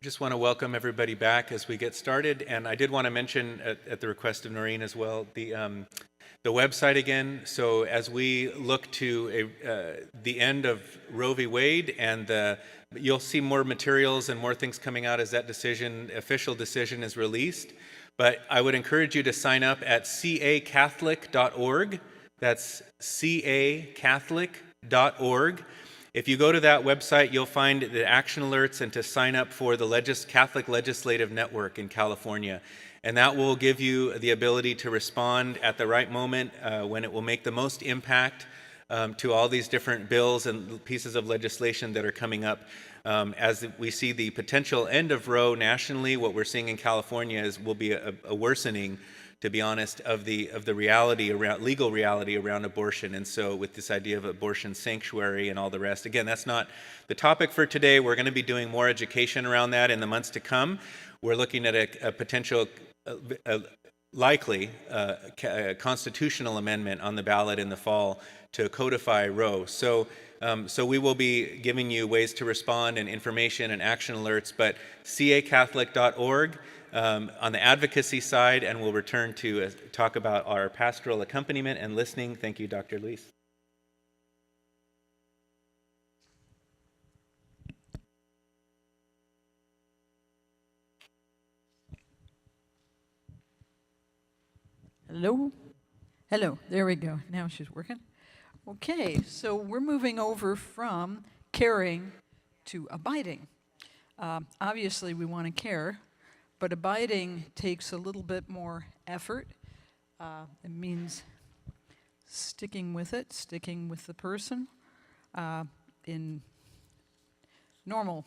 Just want to welcome everybody back as we get started, and I did want to mention at the request of Noreen as well the website again. So as we look to the end of Roe v. Wade, and you'll see more materials and more things coming out as that official decision is released. But I would encourage you to sign up at cacatholic.org. That's cacatholic.org. If you go to that website, you'll find the action alerts and to sign up for the Catholic Legislative Network in California. And that will give you the ability to respond at the right moment when it will make the most impact to all these different bills and pieces of legislation that are coming up. As we see the potential end of Roe nationally, what we're seeing in California will be a worsening, to be honest, of the reality around legal reality around abortion. And so with this idea of abortion sanctuary and all the rest, again, that's not the topic for today. We're going to be doing more education around that in the months to come. We're looking at a potential likely constitutional amendment on the ballot in the fall to codify Roe. So we will be giving you ways to respond and information and action alerts, but cacatholic.org on the advocacy side, and we'll return to talk about our pastoral accompaniment and listening. Thank you, Dr. Luis. Hello? Hello, there we go. Now she's working. Okay, so we're moving over from caring to abiding. Obviously, we want to care, but abiding takes a little bit more effort. It means sticking with it, sticking with the person in normal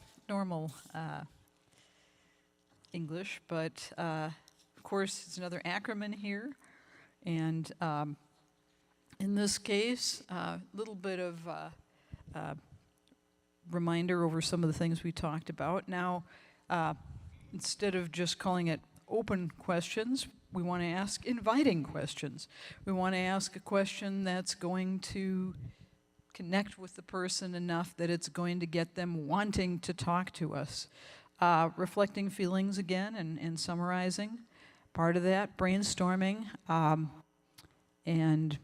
English, but of course, it's another acronym here. And in this case, a little bit of reminder over some of the things we talked about. Now, instead of just calling it open questions, we want to ask inviting questions. We want to ask a question that's going to connect with the person enough that it's going to get them wanting to talk to us. Reflecting feelings again and summarizing. Part of that, brainstorming, and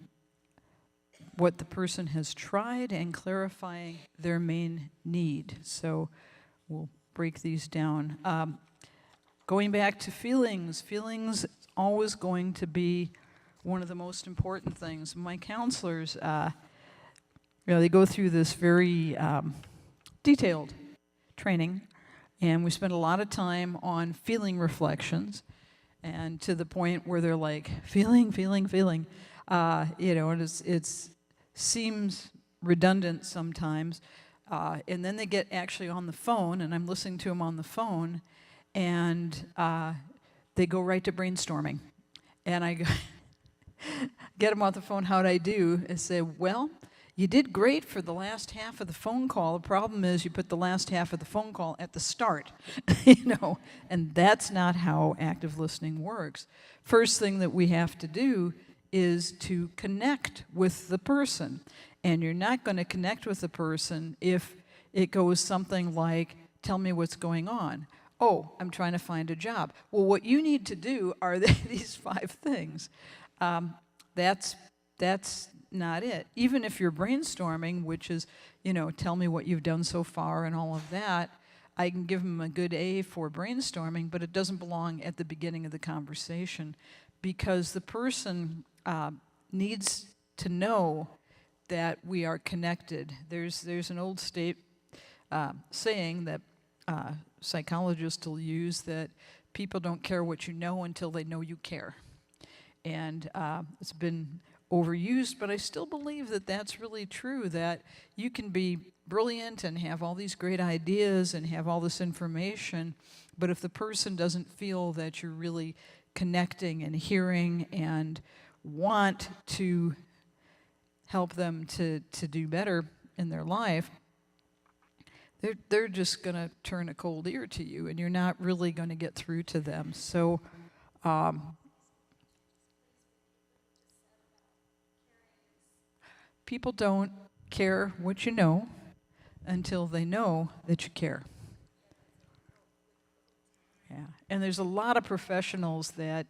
what the person has tried and clarifying their main need. So we'll break these down. Going back to feelings is always going to be one of the most important things. My counselors, they go through this very detailed training, and we spend a lot of time on feeling reflections. And to the point where they're like, feeling. And it seems redundant sometimes. And then they get actually on the phone, and I'm listening to them on the phone, and they go right to brainstorming. And I get them off the phone, how'd I do? And say, well, you did great for the last half of the phone call. The problem is you put the last half of the phone call at the start, and that's not how active listening works. First thing that we have to do is to connect with the person, and you're not going to connect with the person if it goes something like, tell me what's going on. Oh, I'm trying to find a job. Well, what you need to do are these 5 things. That's not it. Even if you're brainstorming, which is, tell me what you've done so far and all of that, I can give them a good A for brainstorming, but it doesn't belong at the beginning of the conversation because the person needs to know that we are connected. There's an old saying that psychologists will use that people don't care what you know until they know you care. And it's been overused, but I still believe that that's really true, that you can be brilliant and have all these great ideas and have all this information, but if the person doesn't feel that you're really connecting and hearing and want to help them to do better in their life, they're just going to turn a cold ear to you, and you're not really going to get through to them. So people don't care what you know until they know that you care. Yeah, and there's a lot of professionals that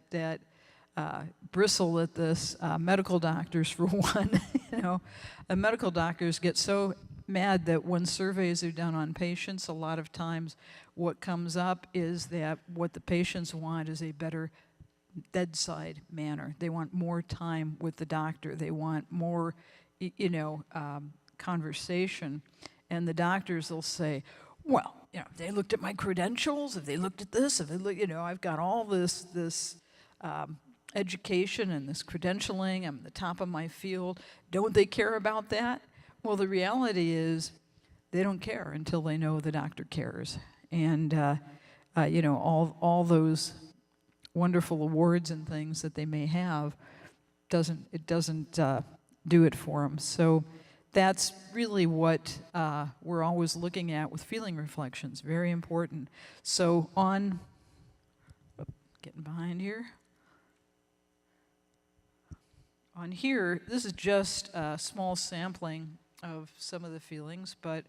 bristle at this. Medical doctors, for one, medical doctors get so mad that when surveys are done on patients, a lot of times what comes up is that what the patients want is a better bedside manner. They want more time with the doctor. They want more, conversation. And the doctors will say, well, they looked at my credentials, if they looked at this, if they look, I've got all this education and this credentialing, I'm the top of my field. Don't they care about that? Well, the reality is they don't care until they know the doctor cares. And, all those wonderful awards and things that they may have doesn't do it for them. So that's really what we're always looking at with feeling reflections. Very important. So getting behind here. On here, this is just a small sampling of some of the feelings, but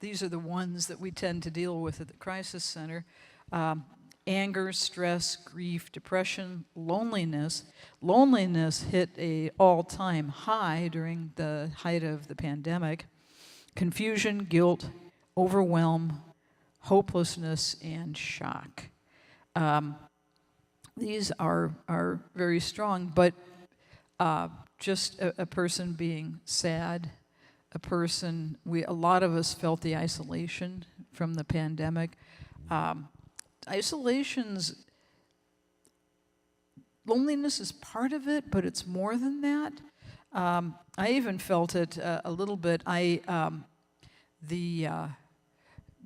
these are the ones that we tend to deal with at the crisis center. Anger, stress, grief, depression, loneliness. Loneliness hit an all-time high during the height of the pandemic. Confusion, guilt, overwhelm, hopelessness, and shock. These are very strong, but just a person being sad, a lot of us felt the isolation from the pandemic. Loneliness is part of it, but it's more than that. I even felt it a little bit. The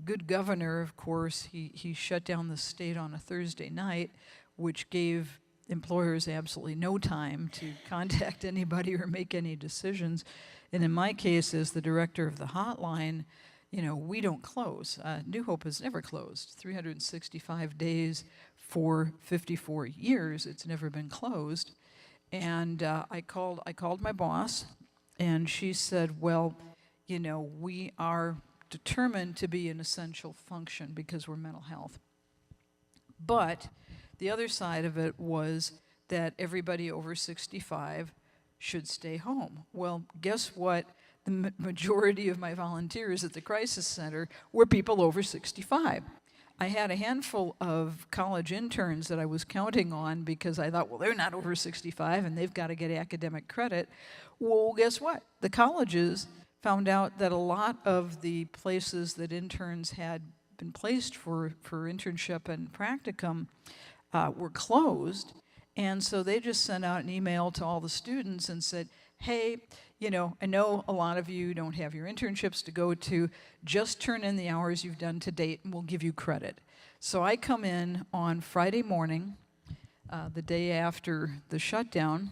good governor, of course, he shut down the state on a Thursday night, which gave employers absolutely no time to contact anybody or make any decisions. And in my case, as the director of the hotline, we don't close. New Hope has never closed. 365 days for 54 years, it's never been closed. And I called my boss, and she said, well, we are determined to be an essential function because we're mental health. But the other side of it was that everybody over 65 should stay home. Well, guess what? The majority of my volunteers at the crisis center were people over 65. I had a handful of college interns that I was counting on because I thought, well, they're not over 65 and they've got to get academic credit. Well, guess what? The colleges found out that a lot of the places that interns had been placed for internship and practicum were closed. And so they just sent out an email to all the students and said, hey, I know a lot of you don't have your internships to go to. Just turn in the hours you've done to date and we'll give you credit. So I come in on Friday morning, the day after the shutdown,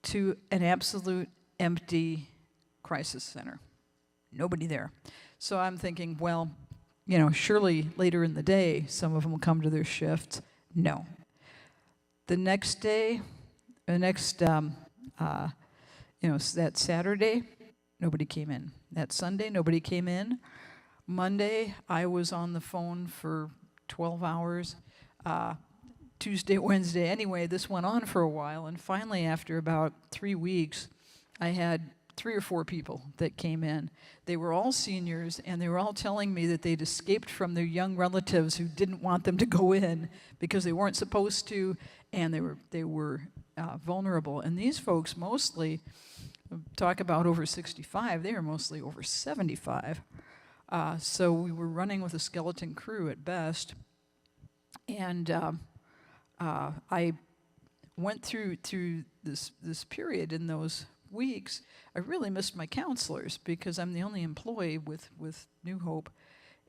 to an absolute empty crisis center. Nobody there. So I'm thinking, well, surely later in the day, some of them will come to their shifts. No. The next day, that Saturday, nobody came in. That Sunday, nobody came in. Monday, I was on the phone for 12 hours. Tuesday, Wednesday, anyway, this went on for a while. And finally, after about 3 weeks, I had 3 or 4 people that came in. They were all seniors, and they were all telling me that they'd escaped from their young relatives who didn't want them to go in because they weren't supposed to, and they were vulnerable. And these folks mostly, talk about over 65, they are mostly over 75. So we were running with a skeleton crew at best. And I went through this period in those weeks. I really missed my counselors because I'm the only employee with New Hope.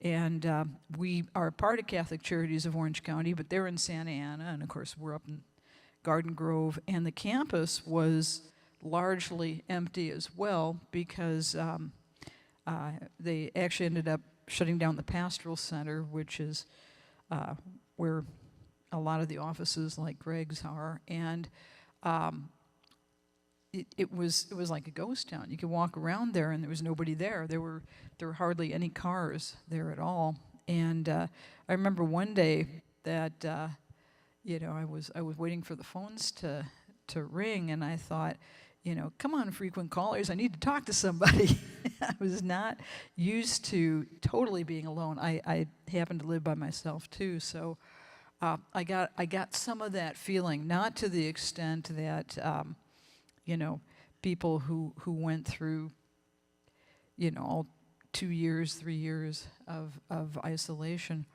And we are part of Catholic Charities of Orange County, but they're in Santa Ana, and of course we're up in Garden Grove. And the campus was largely empty as well because they actually ended up shutting down the pastoral center, which is where a lot of the offices like Greg's are. And it was like a ghost town. You could walk around there and there was nobody there. There were hardly any cars there at all. And I remember one day that I was waiting for the phones to ring, and I thought, come on, frequent callers, I need to talk to somebody. I was not used to totally being alone. I happen to live by myself too, so I got some of that feeling, not to the extent that people who went through all 2 years, 3 years of isolation.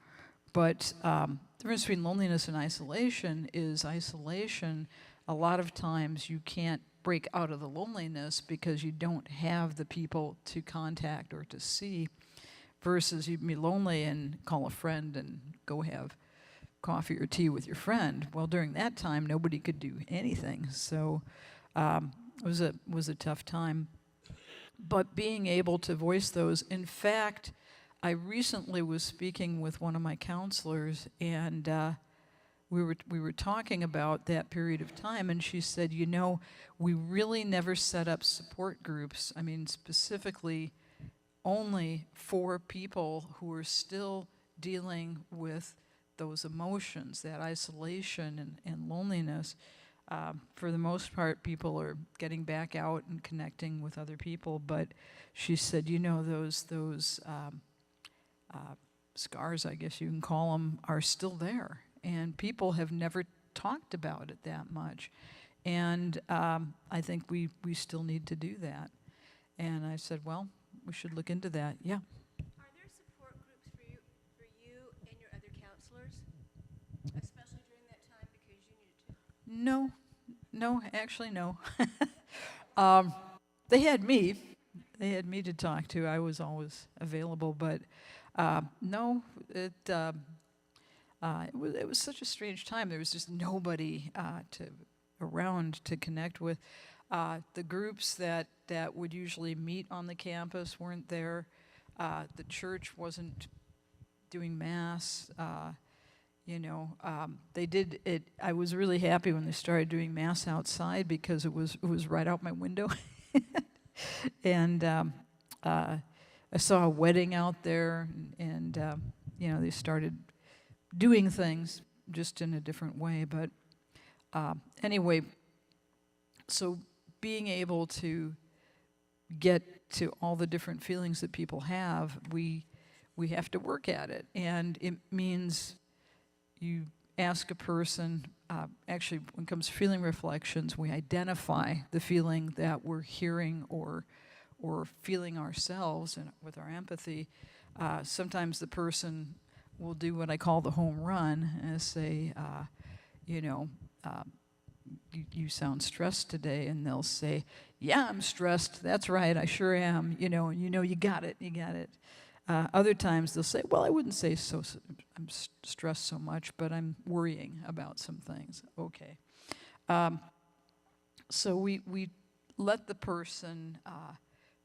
But the difference between loneliness and isolation is isolation, a lot of times you can't break out of the loneliness because you don't have the people to contact or to see, versus you'd be lonely and call a friend and go have coffee or tea with your friend. Well, during that time, nobody could do anything. So it was a tough time. But being able to voice those, in fact, I recently was speaking with one of my counselors, and we were talking about that period of time, and she said, we really never set up support groups. I mean, specifically only for people who are still dealing with those emotions, that isolation and loneliness. For the most part, people are getting back out and connecting with other people, but she said, those scars, I guess you can call them, are still there, and people have never talked about it that much, and I think we still need to do that. And I said, well, we should look into that. Yeah. Are there support groups for you and your other counselors, especially during that time because you needed to? No, actually, no. They had me. They had me to talk to. I was always available, but no, it was such a strange time. There was just nobody around to connect with. The groups that would usually meet on the campus weren't there. The church wasn't doing mass. They did it. I was really happy when they started doing mass outside because it was right out my window, and I saw a wedding out there, and they started doing things just in a different way. But anyway, so being able to get to all the different feelings that people have, we have to work at it, and it means you ask a person, actually when it comes to feeling reflections, we identify the feeling that we're hearing or feeling ourselves, and with our empathy. Sometimes the person will do what I call the home run and say, you sound stressed today, and they'll say, yeah, I'm stressed, that's right, I sure am, you got it. Other times they'll say, well, I wouldn't say so I'm stressed so much, but I'm worrying about some things. Okay. So we let the person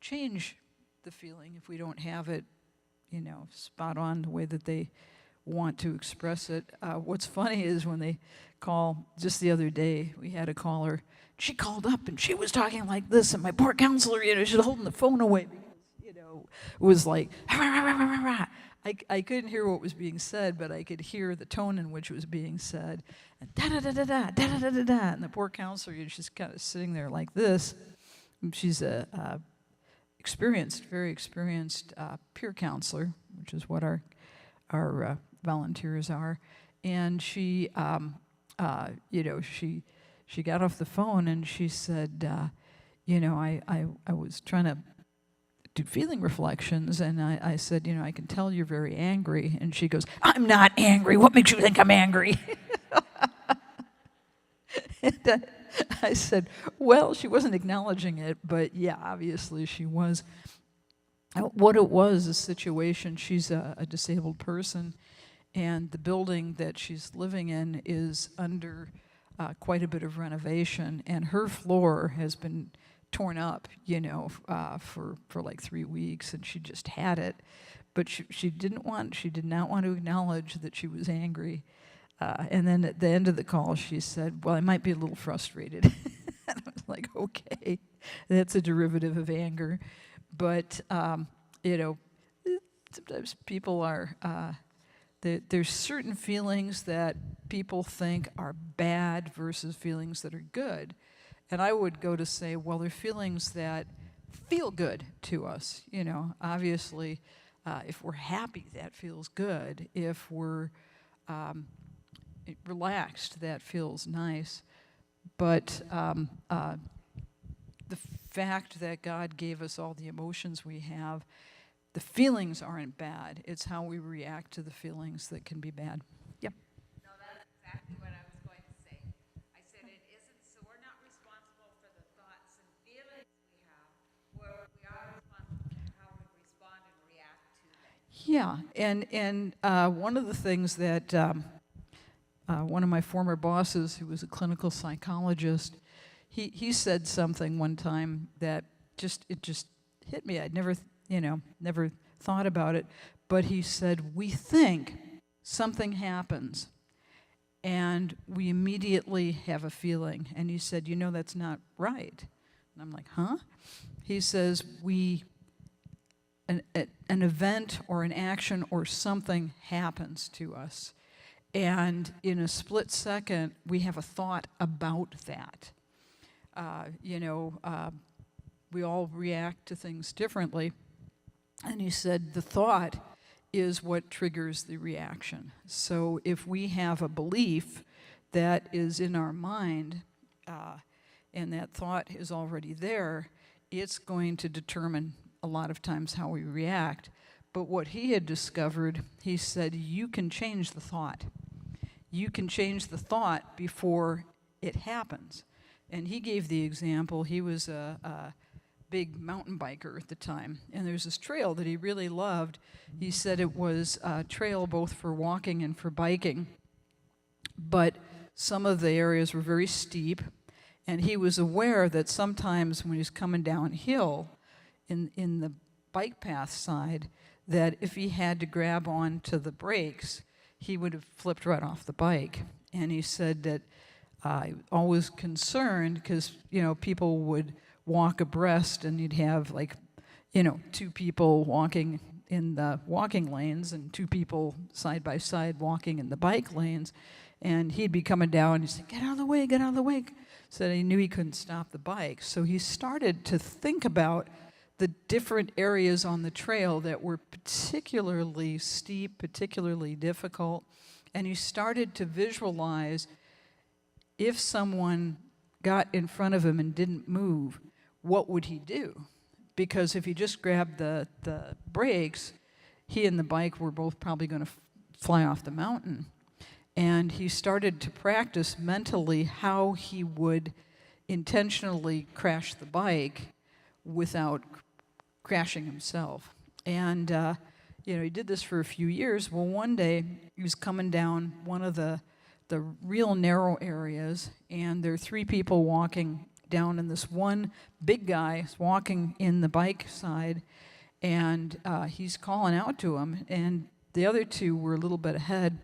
change the feeling if we don't have it, spot on the way that they want to express it. What's funny is when they call, just the other day, we had a caller, she called up and she was talking like this, and my poor counselor, she's holding the phone away because, it was like, rah, rah, rah, rah, rah. I couldn't hear what was being said, but I could hear the tone in which it was being said, and da-da-da-da-da, da-da-da-da-da, and the poor counselor, she's kind of sitting there like this. She's a very experienced peer counselor, which is what our volunteers are, and she got off the phone and she said, I was trying to do feeling reflections, and I said, I can tell you're very angry, and she goes, I'm not angry. What makes you think I'm angry? And I said, well, she wasn't acknowledging it, but yeah, obviously she was. What it was, a situation, she's a disabled person, and the building that she's living in is under quite a bit of renovation, and her floor has been torn up, for like 3 weeks, and she just had it, but she did not want to acknowledge that she was angry. And then at the end of the call, she said, well, I might be a little frustrated. And I was like, okay, that's a derivative of anger. But, sometimes people are, there's certain feelings that people think are bad versus feelings that are good. And I would go to say, well, they're feelings that feel good to us. You know, obviously, if we're happy, that feels good. If we're relaxed, that feels nice. But the fact that God gave us all the emotions we have, the feelings aren't bad. It's how we react to the feelings that can be bad. Yep. No, that's exactly what I was going to say. I said it isn't, so we're not responsible for the thoughts and feelings we have. We are responsible for how we respond and react to them. Yeah, and one of the things that one of my former bosses, who was a clinical psychologist, he said something one time that just hit me. I'd never never thought about it, but he said, we think something happens and we immediately have a feeling. And he said, you know, that's not right. And I'm like, huh? He says, an event or an action or something happens to us, and in a split second, we have a thought about that. We all react to things differently. And he said the thought is what triggers the reaction. So if we have a belief that is in our mind, and that thought is already there, it's going to determine a lot of times how we react. But what he had discovered, he said, you can change the thought. You can change the thought before it happens. And he gave the example, he was a big mountain biker at the time, and there's this trail that he really loved. He said it was a trail both for walking and for biking, but some of the areas were very steep, and he was aware that sometimes when he's coming downhill in the bike path side, that if he had to grab on to the brakes, he would have flipped right off the bike. And he said that always concerned because, people would walk abreast and you'd have two people walking in the walking lanes and two people side by side walking in the bike lanes. And he'd be coming down and he'd say, get out of the way, get out of the way. So he knew he couldn't stop the bike. So he started to think about the different areas on the trail that were particularly steep, particularly difficult. And he started to visualize if someone got in front of him and didn't move, what would he do? Because if he just grabbed the brakes, he and the bike were both probably going to fly off the mountain. And he started to practice mentally how he would intentionally crash the bike without crashing himself. And, he did this for a few years. Well, one day he was coming down one of the real narrow areas, and there are three people walking down, and this one big guy is walking in the bike side, and he's calling out to him, and the other two were a little bit ahead,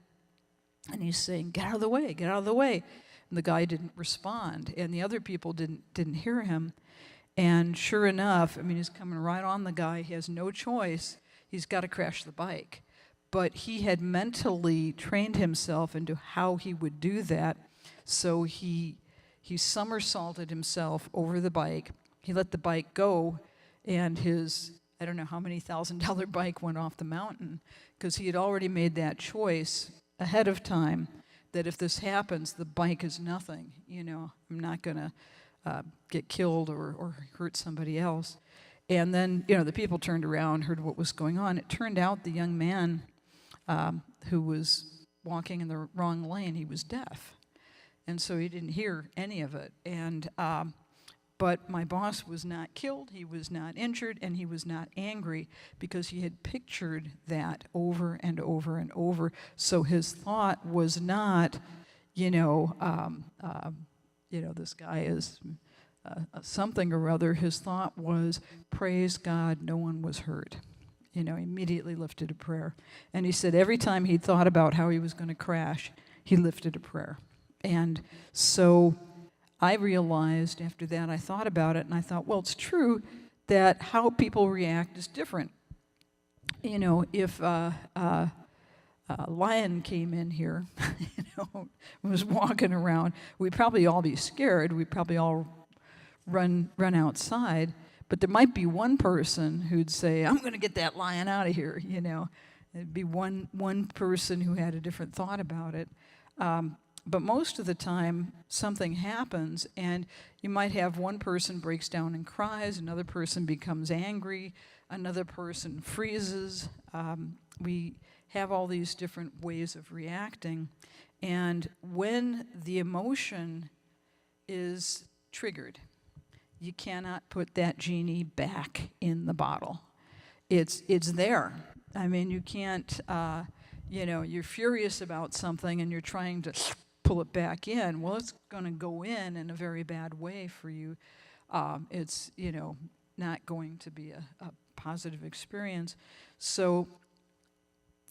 and he's saying, get out of the way, get out of the way. And the guy didn't respond, and the other people didn't hear him. And sure enough, he's coming right on the guy. He has no choice. He's got to crash the bike. But he had mentally trained himself into how he would do that. So he somersaulted himself over the bike. He let the bike go, and his, I don't know how many $1,000 bike went off the mountain, because he had already made that choice ahead of time that if this happens, the bike is nothing. I'm not going to get killed or hurt somebody else. And then, the people turned around, heard what was going on. It turned out the young man who was walking in the wrong lane, he was deaf. And so he didn't hear any of it. And but my boss was not killed, he was not injured, and he was not angry because he had pictured that over and over and over. So his thought was not, this guy is something or other. His thought was, praise God, no one was hurt. He immediately lifted a prayer. And he said every time he thought about how he was going to crash, he lifted a prayer. And so I realized after that, I thought about it, and I thought, well, it's true that how people react is different. if a lion came in here, was walking around, we'd probably all be scared. We'd probably all run outside. But there might be one person who'd say, "I'm going to get that lion out of here." It'd be one person who had a different thought about it. But most of the time, something happens, and you might have one person breaks down and cries, another person becomes angry, another person freezes. We have all these different ways of reacting. And when the emotion is triggered, you cannot put that genie back in the bottle. It's there. I mean, you can't, you're furious about something and you're trying to pull it back in. Well, it's going to go in a very bad way for you. It's, not going to be a positive experience. So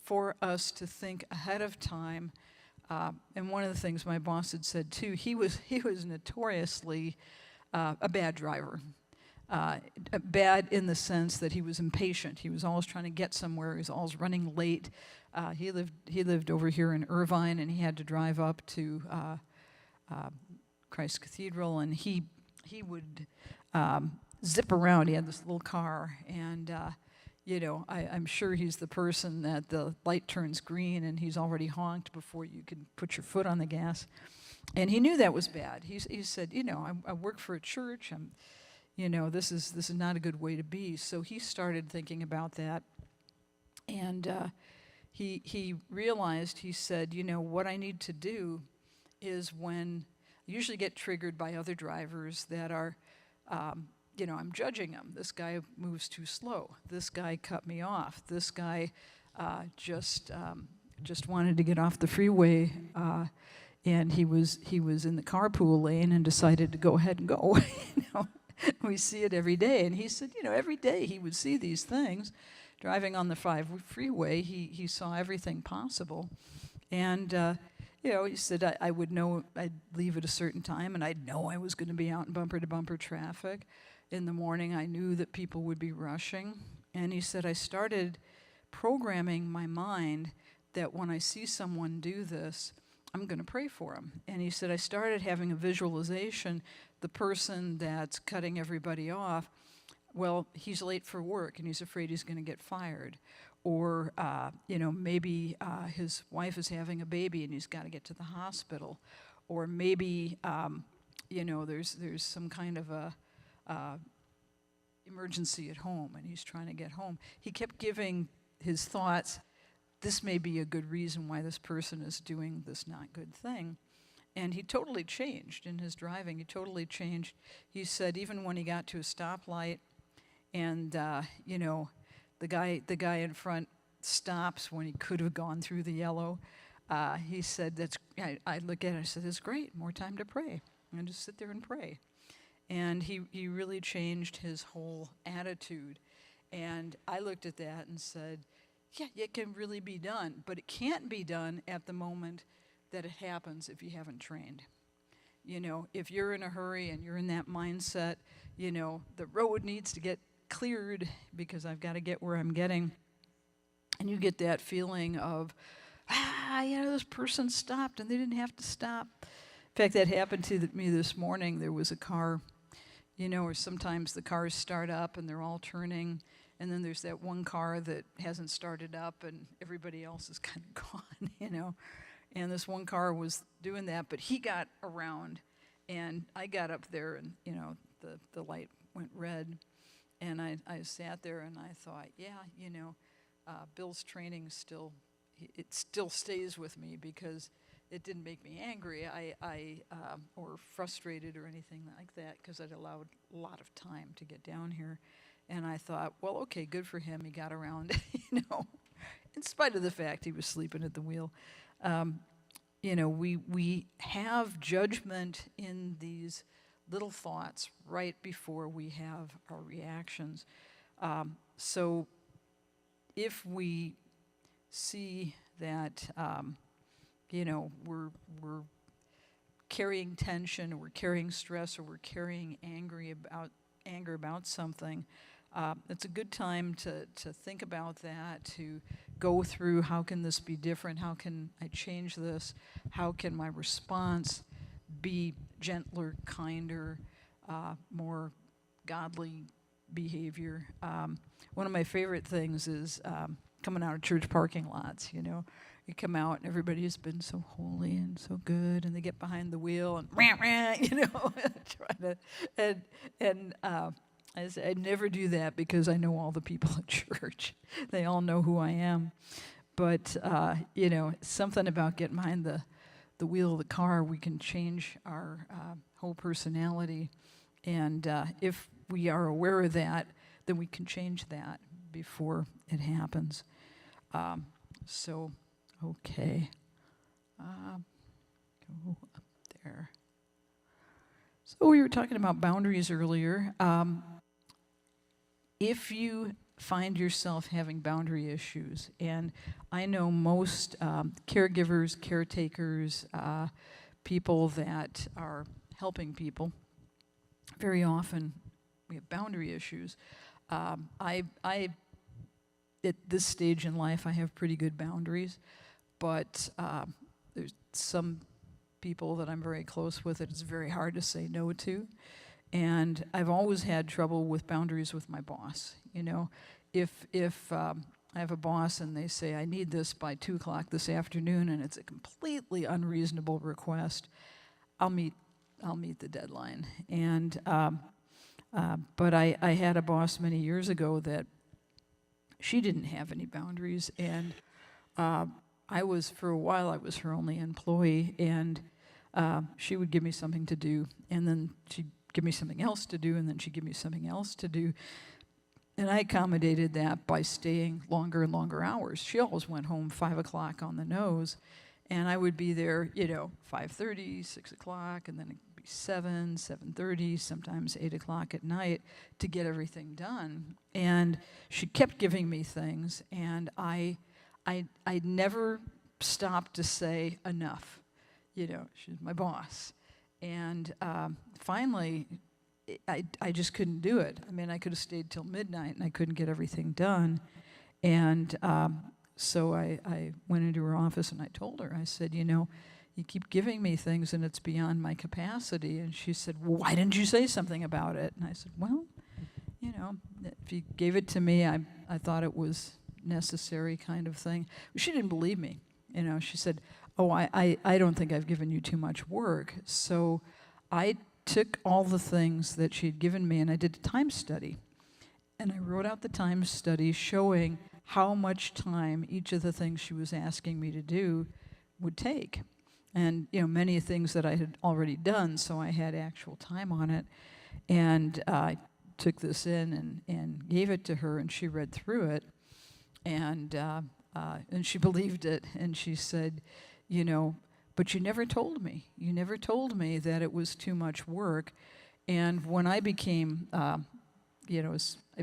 for us to think ahead of time, and one of the things my boss had said too, he was notoriously a bad driver. Bad in the sense that he was impatient. He was always trying to get somewhere. He was always running late. He lived over here in Irvine, and he had to drive up to Christ Cathedral, and he would zip around. He had this little car, and I'm sure he's the person that the light turns green, and he's already honked before you can put your foot on the gas. And he knew that was bad. He said, I work for a church. This is not a good way to be. So he started thinking about that, and he realized. He said, what I need to do is when I usually get triggered by other drivers that are, I'm judging them. This guy moves too slow. This guy cut me off. This guy just wanted to get off the freeway. And he was in the carpool lane and decided to go ahead and go. We see it every day. And he said, every day he would see these things. Driving on the 5 freeway, he saw everything possible. And, he said, I would know I'd leave at a certain time, and I'd know I was going to be out in bumper-to-bumper traffic. In the morning, I knew that people would be rushing. And he said, I started programming my mind that when I see someone do this, I'm going to pray for him. And he said, I started having a visualization, the person that's cutting everybody off, well, he's late for work and he's afraid he's going to get fired. Or, maybe his wife is having a baby and he's got to get to the hospital. Or maybe, there's some kind of a emergency at home and he's trying to get home. He kept giving his thoughts, this may be a good reason why this person is doing this not good thing. And he totally changed in his driving. He totally changed. He said even when he got to a stoplight and, the guy in front stops when he could have gone through the yellow, he said, I look at it, I said, it's great, more time to pray. And just sit there and pray. And he really changed his whole attitude. And I looked at that and said, yeah, it can really be done, but it can't be done at the moment that it happens if you haven't trained. If you're in a hurry and you're in that mindset, the road needs to get cleared because I've got to get where I'm getting. And you get that feeling of, this person stopped and they didn't have to stop. In fact, that happened to me this morning. There was a car, or sometimes the cars start up and they're all turning. And then there's that one car that hasn't started up and everybody else is kind of gone, And this one car was doing that, but he got around and I got up there and, the light went red. And I sat there and I thought, Bill's training still stays with me because it didn't make me angry or frustrated or anything like that because it allowed a lot of time to get down here. And I thought, well, okay, good for him. He got around, in spite of the fact he was sleeping at the wheel. We have judgment in these little thoughts right before we have our reactions. So if we see that, we're carrying tension, or we're carrying stress, or we're carrying anger about something, it's a good time to think about that, to go through how can this be different, how can I change this, how can my response be gentler, kinder, more godly behavior. One of my favorite things is coming out of church parking lots, you know. You come out and everybody's been so holy and so good, and they get behind the wheel and rah, rah, you know, I say, I never do that because I know all the people at church. They all know who I am. But, you know, something about getting behind the wheel of the car, we can change our whole personality. And if we are aware of that, then we can change that before it happens. Okay. Go up there. So we were talking about boundaries earlier. If you find yourself having boundary issues, and I know most caregivers, caretakers, people that are helping people, very often we have boundary issues. I at this stage in life, I have pretty good boundaries, but there's some people that I'm very close with that it's very hard to say no to. And I've always had trouble with boundaries with my boss. You know, if I have a boss and they say, I need this by 2 o'clock this afternoon, and it's a completely unreasonable request, I'll meet the deadline. And but I had a boss many years ago that she didn't have any boundaries, and for a while, I was her only employee, and she would give me something to do, and then she'd give me something else to do, and then she'd give me something else to do. And I accommodated that by staying longer and longer hours. She always went home 5 o'clock on the nose, and I would be there, 5:30, 6 o'clock, and then it'd be 7, 7:30, sometimes 8 o'clock at night to get everything done. And she kept giving me things, and I never stopped to say enough. She's my boss. And finally, I just couldn't do it. I mean, I could have stayed till midnight, and I couldn't get everything done. And so I went into her office, and I told her, I said, you keep giving me things, and it's beyond my capacity. And she said, well, why didn't you say something about it? And I said, well, if you gave it to me, I thought it was necessary kind of thing. She didn't believe me. She said, oh, I don't think I've given you too much work. So I took all the things that she had given me, and I did a time study. And I wrote out the time study showing how much time each of the things she was asking me to do would take. And, many things that I had already done, so I had actual time on it. And I took this in and gave it to her, and she read through it. And she believed it, and she said, but you never told me. You never told me that it was too much work. And when I became, I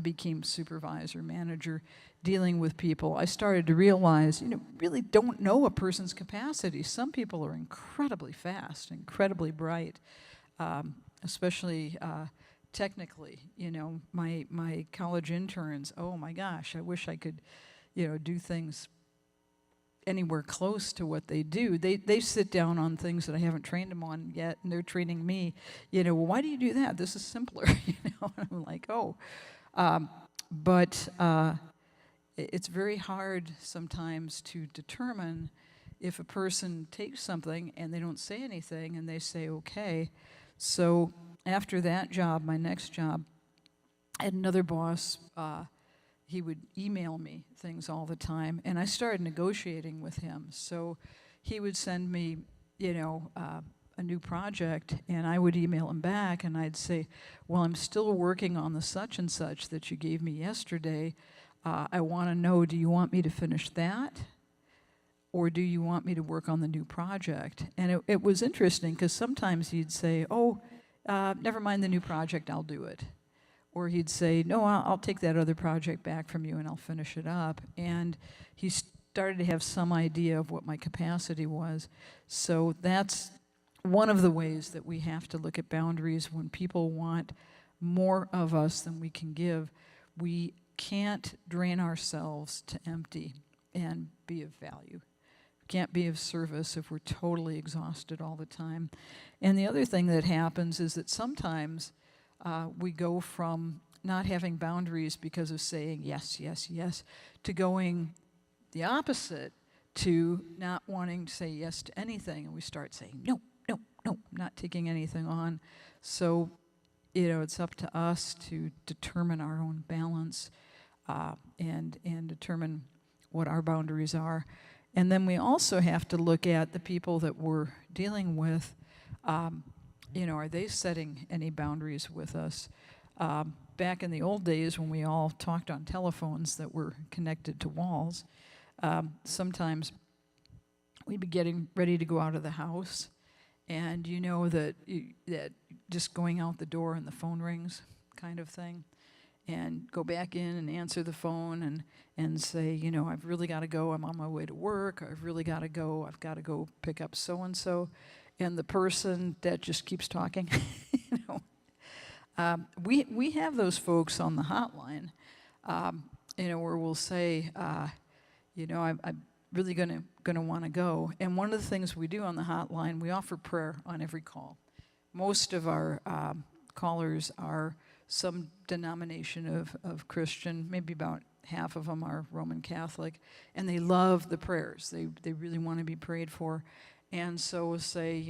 became supervisor, manager, dealing with people, I started to realize, really don't know a person's capacity. Some people are incredibly fast, incredibly bright, especially technically. My college interns, oh my gosh, I wish I could, do things anywhere close to what they do. They sit down on things that I haven't trained them on yet, and they're training me. Well, why do you do that? This is simpler. And I'm like, oh. But it's very hard sometimes to determine if a person takes something and they don't say anything and they say okay. So after that job, my next job, I had another boss. He would email me things all the time, and I started negotiating with him. So he would send me, a new project, and I would email him back, and I'd say, well, I'm still working on the such and such that you gave me yesterday. I want to know, do you want me to finish that? Or do you want me to work on the new project? And it was interesting, because sometimes he'd say, oh, never mind the new project, I'll do it. Or he'd say, no, I'll take that other project back from you and I'll finish it up. And he started to have some idea of what my capacity was. So that's one of the ways that we have to look at boundaries when people want more of us than we can give. We can't drain ourselves to empty and be of value. Can't be of service if we're totally exhausted all the time. And the other thing that happens is that sometimes we go from not having boundaries because of saying yes, yes, yes, to going the opposite, to not wanting to say yes to anything. And we start saying, no, no, no, not taking anything on. So, it's up to us to determine our own balance and determine what our boundaries are. And then we also have to look at the people that we're dealing with. Are they setting any boundaries with us? Back in the old days when we all talked on telephones that were connected to walls, sometimes we'd be getting ready to go out of the house, and that just going out the door and the phone rings kind of thing, and go back in and answer the phone and say, I've really got to go, I'm on my way to work, I've really got to go, I've got to go pick up so-and-so, and the person that just keeps talking, we have those folks on the hotline, where we'll say, I'm really going to want to go. And one of the things we do on the hotline, we offer prayer on every call. Most of our callers are some denomination of Christian, maybe about half of them are Roman Catholic, and they love the prayers. They really want to be prayed for. And so we'll say,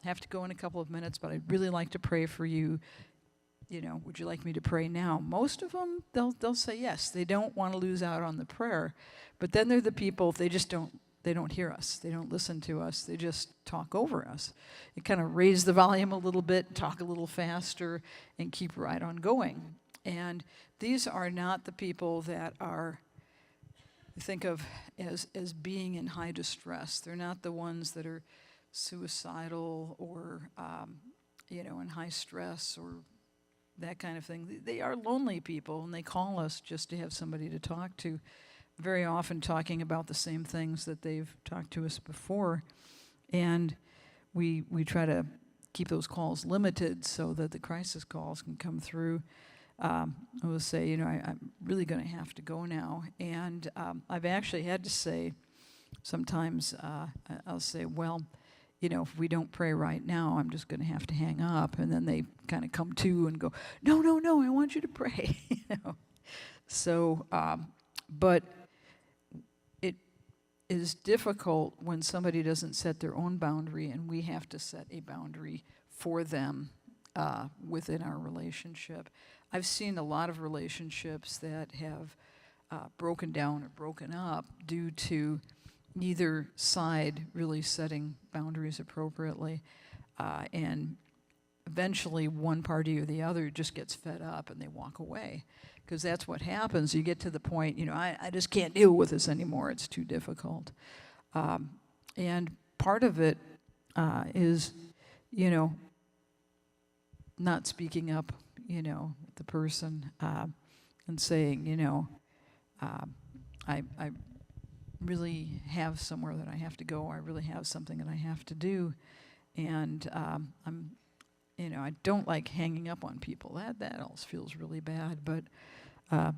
have to go in a couple of minutes, but I'd really like to pray for you. Would you like me to pray now? Most of them, they'll say yes. They don't want to lose out on the prayer. But then they're the people, they don't hear us. They don't listen to us. They just talk over us. You kind of raise the volume a little bit, talk a little faster, and keep right on going. And these are not the people that are, think of as being in high distress. They're not the ones that are suicidal or, in high stress or that kind of thing. They are lonely people, and they call us just to have somebody to talk to, very often talking about the same things that they've talked to us before. And we try to keep those calls limited so that the crisis calls can come through. I will say, I'm really going to have to go now. And I've actually had to say, sometimes I'll say, well, if we don't pray right now, I'm just going to have to hang up. And then they kind of come to and go, no, I want you to pray. So, but it is difficult when somebody doesn't set their own boundary, and we have to set a boundary for them within our relationship. I've seen a lot of relationships that have broken down or broken up due to neither side really setting boundaries appropriately, and eventually one party or the other just gets fed up and they walk away, because that's what happens. You get to the point, I just can't deal with this anymore. It's too difficult. And part of it is, not speaking up, the person and saying, I really have somewhere that I have to go. I really have something that I have to do, and I don't like hanging up on people. That else feels really bad. But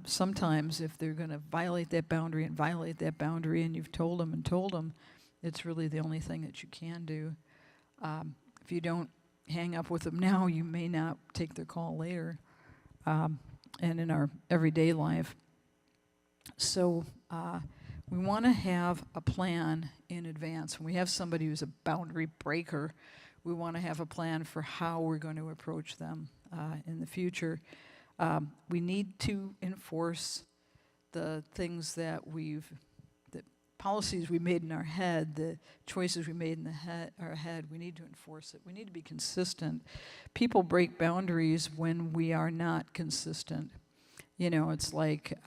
sometimes, if they're going to violate that boundary, and you've told them, it's really the only thing that you can do. If you don't hang up with them now, you may not take their call later, and in our everyday life. So we want to have a plan in advance. When we have somebody who's a boundary breaker, we want to have a plan for how we're going to approach them in the future. We need to enforce the things the policies we made in our head, the choices we made in our head. We need to enforce it. We need to be consistent. People break boundaries when we are not consistent. It's like,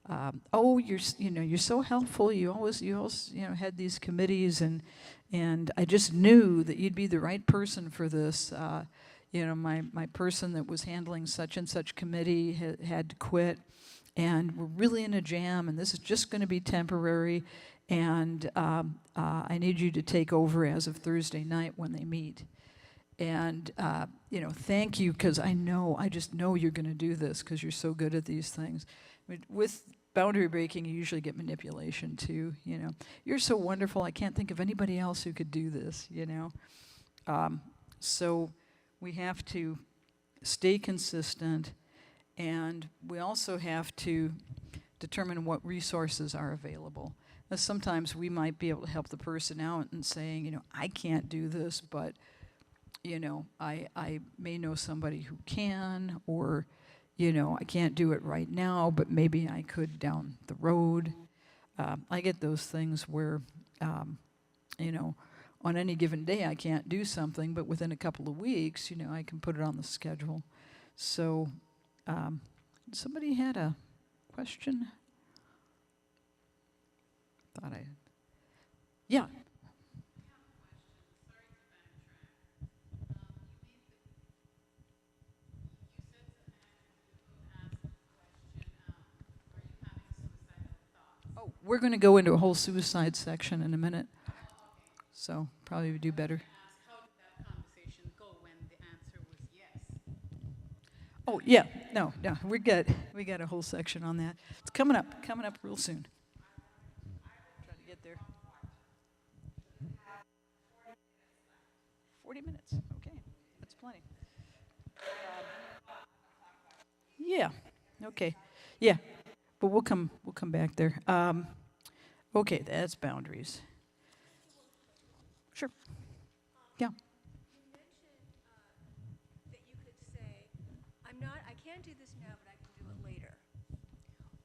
you're so helpful. You always had these committees, and I just knew that you'd be the right person for this. My person that was handling such and such committee had to quit, and we're really in a jam, and this is just going to be temporary, and I need you to take over as of Thursday night when they meet. And, thank you, because I just know you're going to do this because you're so good at these things. With boundary breaking, you usually get manipulation too, You're so wonderful, I can't think of anybody else who could do this, So we have to stay consistent, and we also have to determine what resources are available. Now, sometimes we might be able to help the person out and saying, I can't do this, but I may know somebody who can, or, I can't do it right now, but maybe I could down the road. I get those things where, on any given day I can't do something, but within a couple of weeks, I can put it on the schedule. So, somebody had a question? Yeah. Oh, we're going to go into a whole suicide section in a minute, so probably would do better. How did that conversation go when the answer was yes? Oh, yeah, no, we're good. We got a whole section on that. It's coming up real soon. Try to get there. 40 minutes, okay, that's plenty. Yeah, okay, yeah, but we'll come back there. Okay, that's boundaries. Sure. Yeah. You mentioned that you could say, I can't do this now, but I can do it later.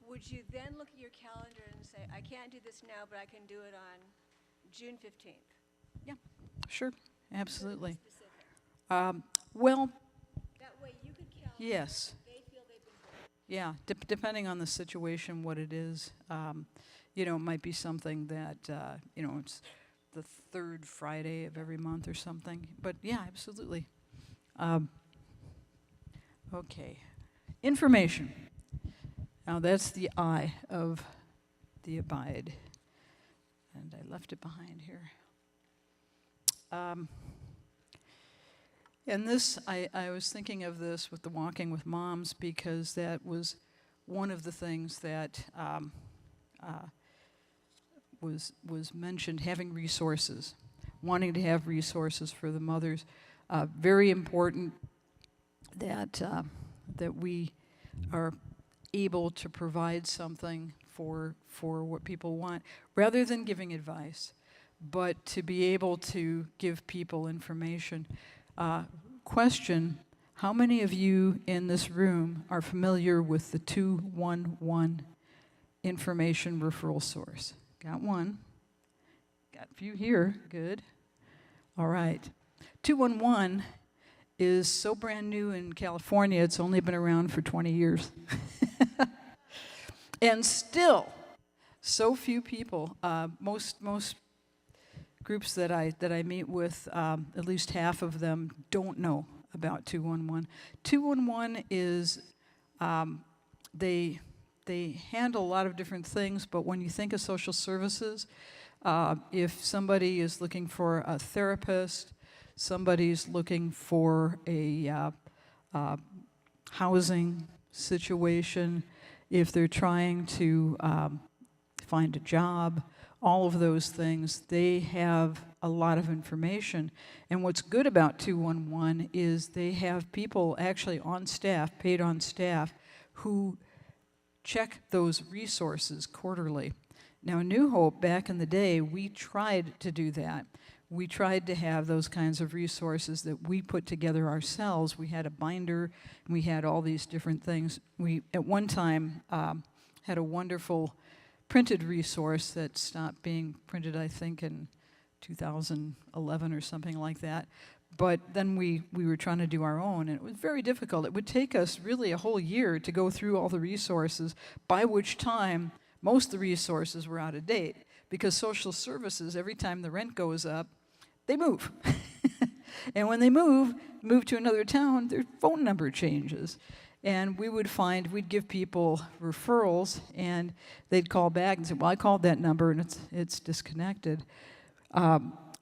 Would you then look at your calendar and say, I can't do this now, but I can do it on June 15th? Yeah, sure, absolutely. Specific. Well, That way you could calendar. yes. They feel they've been booked. Yeah, depending on the situation, what it is, it might be something that, it's the third Friday of every month or something. But yeah, absolutely. Okay, information. Now that's the I of the abide. And I left it behind here. And this, I was thinking of this with the Walking with Moms, because that was one of the things that was mentioned, having resources, wanting to have resources for the mothers. Very important that we are able to provide something for what people want, rather than giving advice, but to be able to give people information. Question, how many of you in this room are familiar with the 211 information referral source? Got one. Got a few here. Good. All right. 211 is so brand new in California, it's only been around for 20 years. And still, so few people, most groups that I meet with, at least half of them don't know about 211. 211 is, they handle a lot of different things, but when you think of social services, if somebody is looking for a therapist, somebody's looking for a housing situation, if they're trying to find a job, all of those things, they have a lot of information. And what's good about 211 is they have people actually on staff, paid on staff, who check those resources quarterly. Now, New Hope, back in the day, we tried to do that. We tried to have those kinds of resources that we put together ourselves. We had a binder, and we had all these different things. We, at one time, had a wonderful printed resource that stopped being printed, I think, in 2011 or something like that. But then we were trying to do our own, and it was very difficult. It would take us really a whole year to go through all the resources, by which time most of the resources were out of date, because social services, every time the rent goes up, they move. And when they move to another town, their phone number changes. And we would find, we'd give people referrals, and they'd call back and say, well, I called that number, and it's disconnected.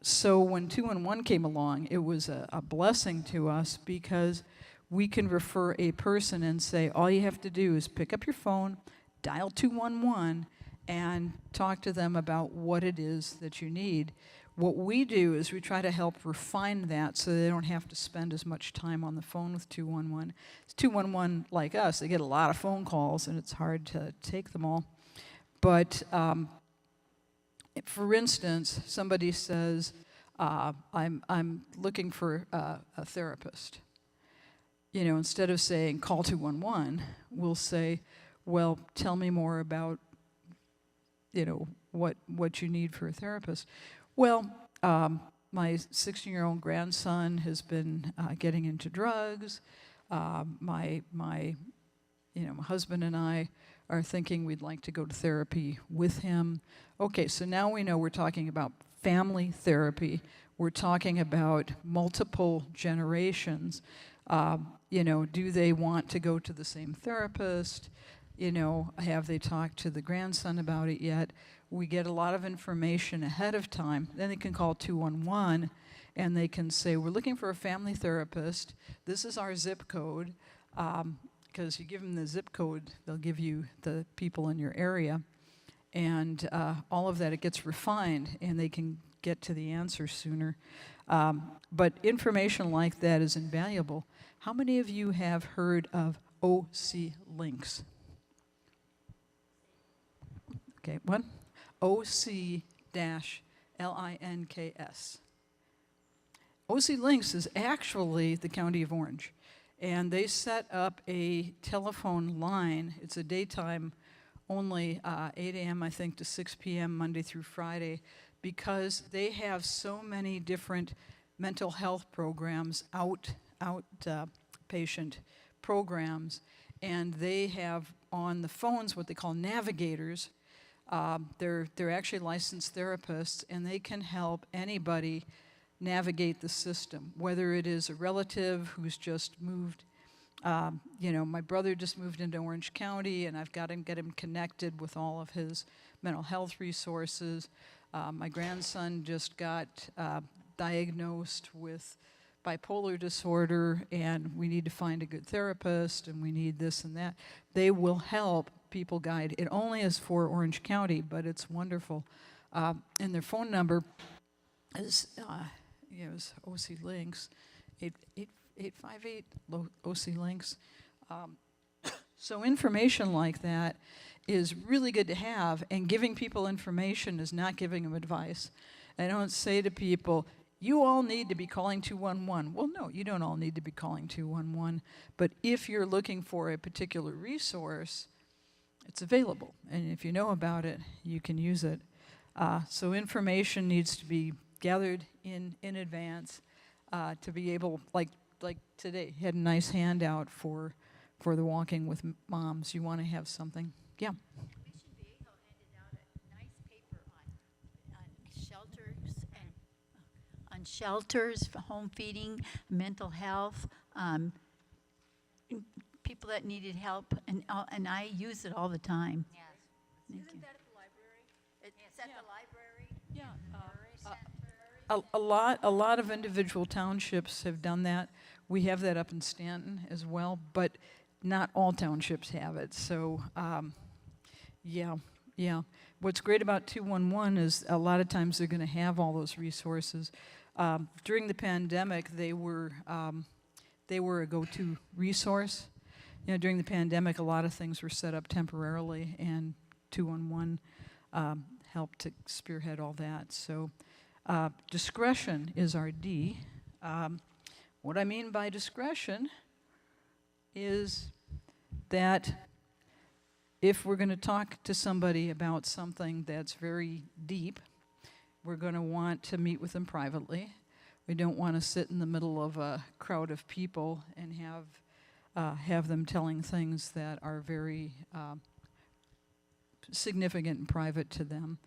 So when 211 came along, it was a blessing to us because we can refer a person and say, all you have to do is pick up your phone, dial 211, and talk to them about what it is that you need. What we do is we try to help refine that so they don't have to spend as much time on the phone with 211. 211, like us, they get a lot of phone calls, and it's hard to take them all. But for instance, somebody says, I'm looking for a therapist. You know, instead of saying call 211, we'll say, well, tell me more about, you know, what you need for a therapist. Well, my 16-year-old grandson has been getting into drugs. My husband and I are thinking we'd like to go to therapy with him. Okay, so now we know we're talking about family therapy. We're talking about multiple generations. You know, do they want to go to the same therapist? You know, have they talked to the grandson about it yet? We get a lot of information ahead of time. Then they can call 211 and they can say, we're looking for a family therapist. This is our zip code. Because you give them the zip code, they'll give you the people in your area. And all of that, it gets refined, and they can get to the answer sooner. But information like that is invaluable. How many of you have heard of OC Links? Okay, what? OC-LINKS. OC Links is actually the County of Orange. And they set up a telephone line. It's a daytime only, 8 a.m. I think to 6 p.m. Monday through Friday, because they have so many different mental health programs, outpatient programs, and they have on the phones what they call navigators. They're actually licensed therapists, and they can help anybody navigate the system, whether it is a relative who's just moved. You know, my brother just moved into Orange County, and I've got to get him connected with all of his mental health resources. My grandson just got diagnosed with bipolar disorder, and we need to find a good therapist, and we need this and that. They will help people guide. It only is for Orange County, but it's wonderful. And their phone number is, it's OC Links, 858 OC Links. So information like that is really good to have, and giving people information is not giving them advice. I don't say to people, you all need to be calling 211. Well, no, you don't all need to be calling 211, but if you're looking for a particular resource, it's available, and if you know about it, you can use it. So information needs to be gathered in advance to be able, like today, had a nice handout for the Walking with Moms. You want to have something? Yeah. Mission Viejo handed out a nice paper on shelters and on shelters, home feeding, mental health, people that needed help, and I use it all the time. Yes. Thank Isn't you. that at the library? It's at the library. Yeah. A lot of individual townships have done that. We have that up in Stanton as well, but not all townships have it. So, yeah. What's great about 211 is a lot of times they're going to have all those resources. During the pandemic, they were a go-to resource. You know, during the pandemic, a lot of things were set up temporarily, and 211 helped to spearhead all that. So, discretion is our D. What I mean by discretion is that if we're going to talk to somebody about something that's very deep, we're going to want to meet with them privately. We don't want to sit in the middle of a crowd of people and have them telling things that are very significant and private to them.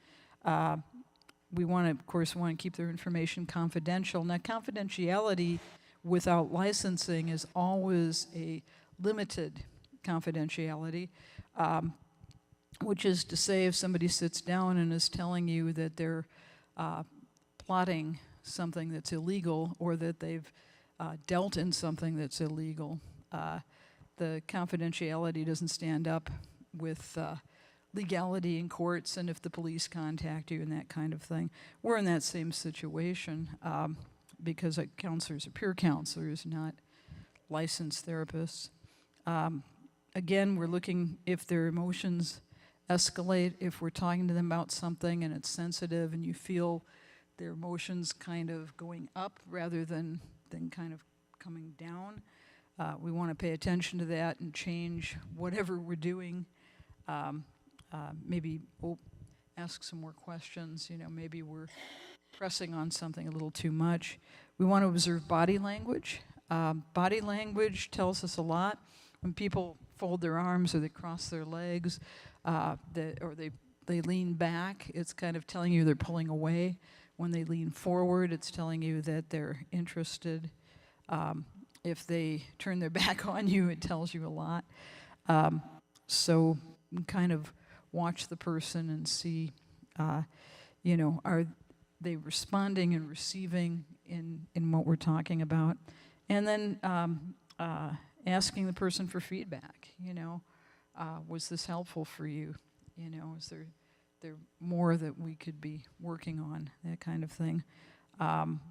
We want to, of course, keep their information confidential. Now, confidentiality without licensing is always a limited confidentiality, which is to say if somebody sits down and is telling you that they're plotting something that's illegal or that they've dealt in something that's illegal. The confidentiality doesn't stand up with legality in courts, and if the police contact you and that kind of thing. We're in that same situation because counselors are peer counselors, not licensed therapists. Again, we're looking if their emotions escalate, if we're talking to them about something and it's sensitive and you feel their emotions kind of going up rather than kind of coming down. We want to pay attention to that and change whatever we're doing. Maybe we'll ask some more questions. Maybe we're pressing on something a little too much. We want to observe body language. Body language tells us a lot. When people fold their arms or they cross their legs or they lean back, it's kind of telling you they're pulling away. When they lean forward, it's telling you that they're interested. If they turn their back on you, it tells you a lot. So kind of watch the person and see, are they responding and receiving in what we're talking about? And then asking the person for feedback, was this helpful for you? Is there more that we could be working on, that kind of thing. And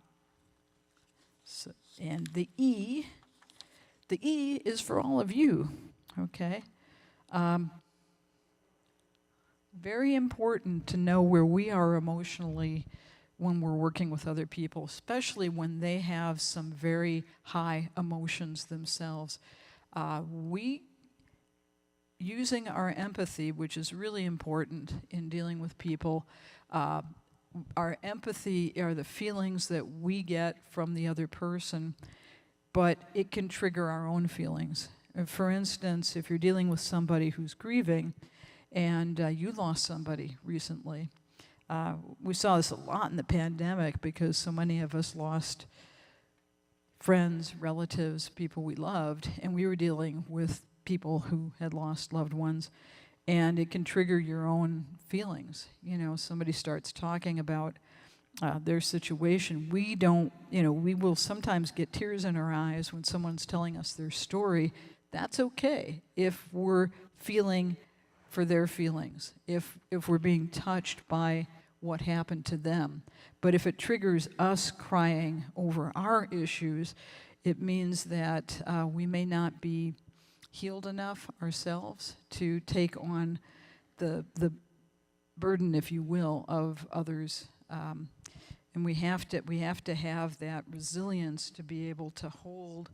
the E is for all of you, okay? Very important to know where we are emotionally when we're working with other people, especially when they have some very high emotions themselves. Using our empathy, which is really important in dealing with people, our empathy are the feelings that we get from the other person, but it can trigger our own feelings. For instance, if you're dealing with somebody who's grieving and you lost somebody recently, we saw this a lot in the pandemic because so many of us lost friends, relatives, people we loved, and we were dealing with people who had lost loved ones, and it can trigger your own feelings. Somebody starts talking about their situation. We will sometimes get tears in our eyes when someone's telling us their story. That's okay if we're feeling for their feelings, if we're being touched by what happened to them. But if it triggers us crying over our issues, it means that we may not be healed enough ourselves to take on the burden, if you will, of others. And we have to have that resilience to be able to hold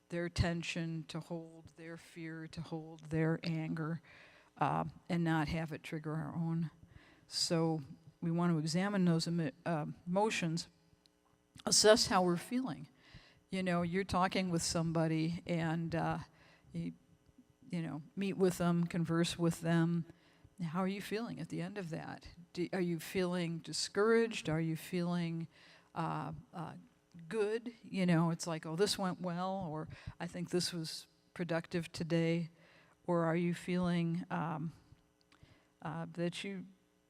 their tension, to hold their fear, to hold their anger, and not have it trigger our own. So we want to examine those emotions, assess how we're feeling. You're talking with somebody and you meet with them, converse with them. How are you feeling at the end of that? Are you feeling discouraged? Are you feeling good? It's like, oh, this went well, or I think this was productive today. Or are you feeling that you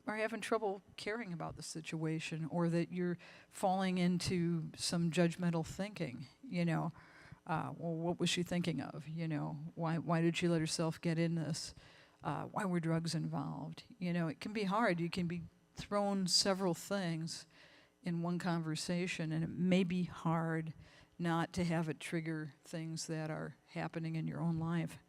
are having trouble caring about the situation, or that you're falling into some judgmental thinking? Well, what was she thinking of? Why did she let herself get in this? Why were drugs involved? It can be hard. You can be thrown several things in one conversation, and it may be hard not to have it trigger things that are happening in your own life.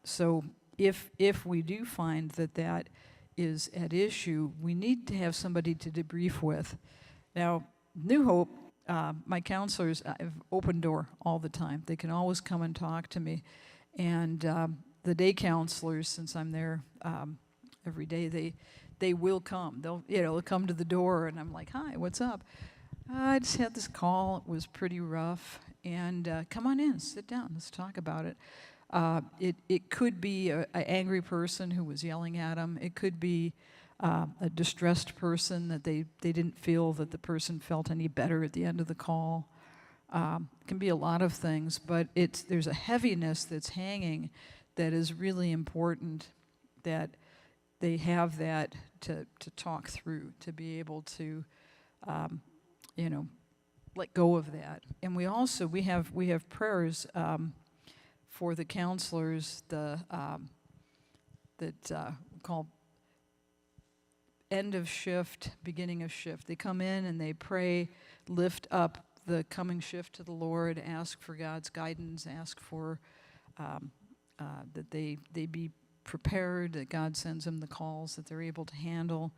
So if we do find that is at issue, we need to have somebody to debrief with. Now, New Hope, my counselors have open door all the time. They can always come and talk to me. And the day counselors, since I'm there every day, they will come. They'll come to the door, and I'm like, hi, what's up? I just had this call. It was pretty rough. And come on in, sit down, let's talk about it. It could be an angry person who was yelling at them. It could be a distressed person that they didn't feel that the person felt any better at the end of the call. It can be a lot of things, but there's a heaviness that's hanging that is really important that they have that to talk through, to be able to you know, let go of that. And we have prayers for the counselors, called end of shift, beginning of shift. They come in and they pray, lift up the coming shift to the Lord, ask for God's guidance, ask for that they be prepared, that God sends them the calls that they're able to handle.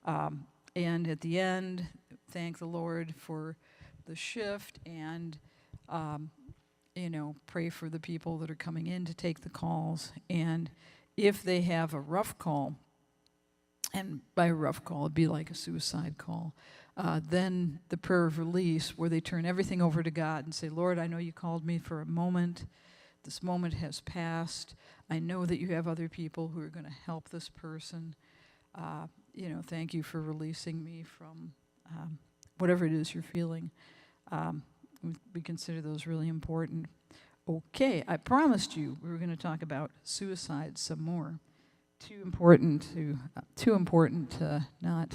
And at the end, thank the Lord for the shift and, pray for the people that are coming in to take the calls. And if they have a rough call, and by a rough call, it'd be like a suicide call, then the prayer of release, where they turn everything over to God and say, Lord, I know you called me for a moment. This moment has passed. I know that you have other people who are going to help this person. Thank you for releasing me from whatever it is you're feeling. We consider those really important. Okay, I promised you we were going to talk about suicide some more. Too important to not.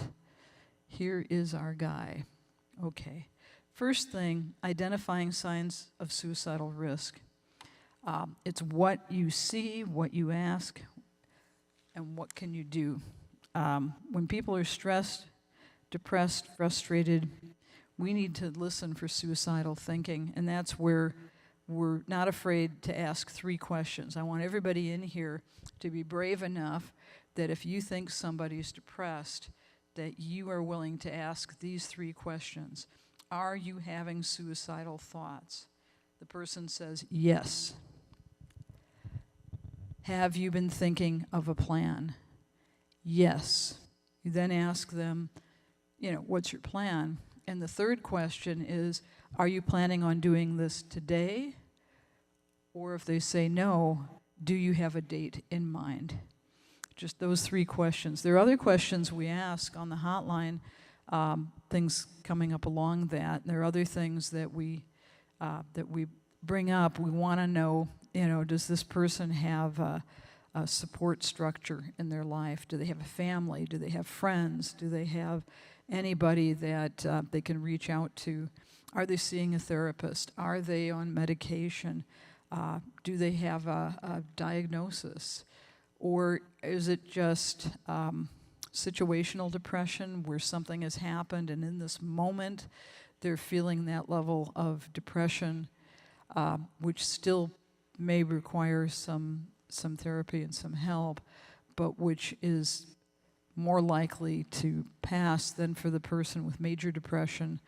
Here is our guy. Okay. First thing, identifying signs of suicidal risk. It's what you see, what you ask, and what can you do. When people are stressed, depressed, frustrated, we need to listen for suicidal thinking, and that's where we're not afraid to ask 3 questions. I want everybody in here to be brave enough that if you think somebody's depressed, that you are willing to ask these 3 questions. Are you having suicidal thoughts? The person says, yes. Have you been thinking of a plan? Yes. You then ask them, what's your plan? And the third question is, are you planning on doing this today? Or if they say no, do you have a date in mind? Just those 3 questions. There are other questions we ask on the hotline, things coming up along that. There are other things that we bring up. We want to know, does this person have a support structure in their life? Do they have a family? Do they have friends? Do they have anybody that they can reach out to? Are they seeing a therapist? Are they on medication? Do they have a diagnosis? Or is it just situational depression where something has happened and in this moment they're feeling that level of depression, which still may require some therapy and some help, but which is more likely to pass than for the person with major depression,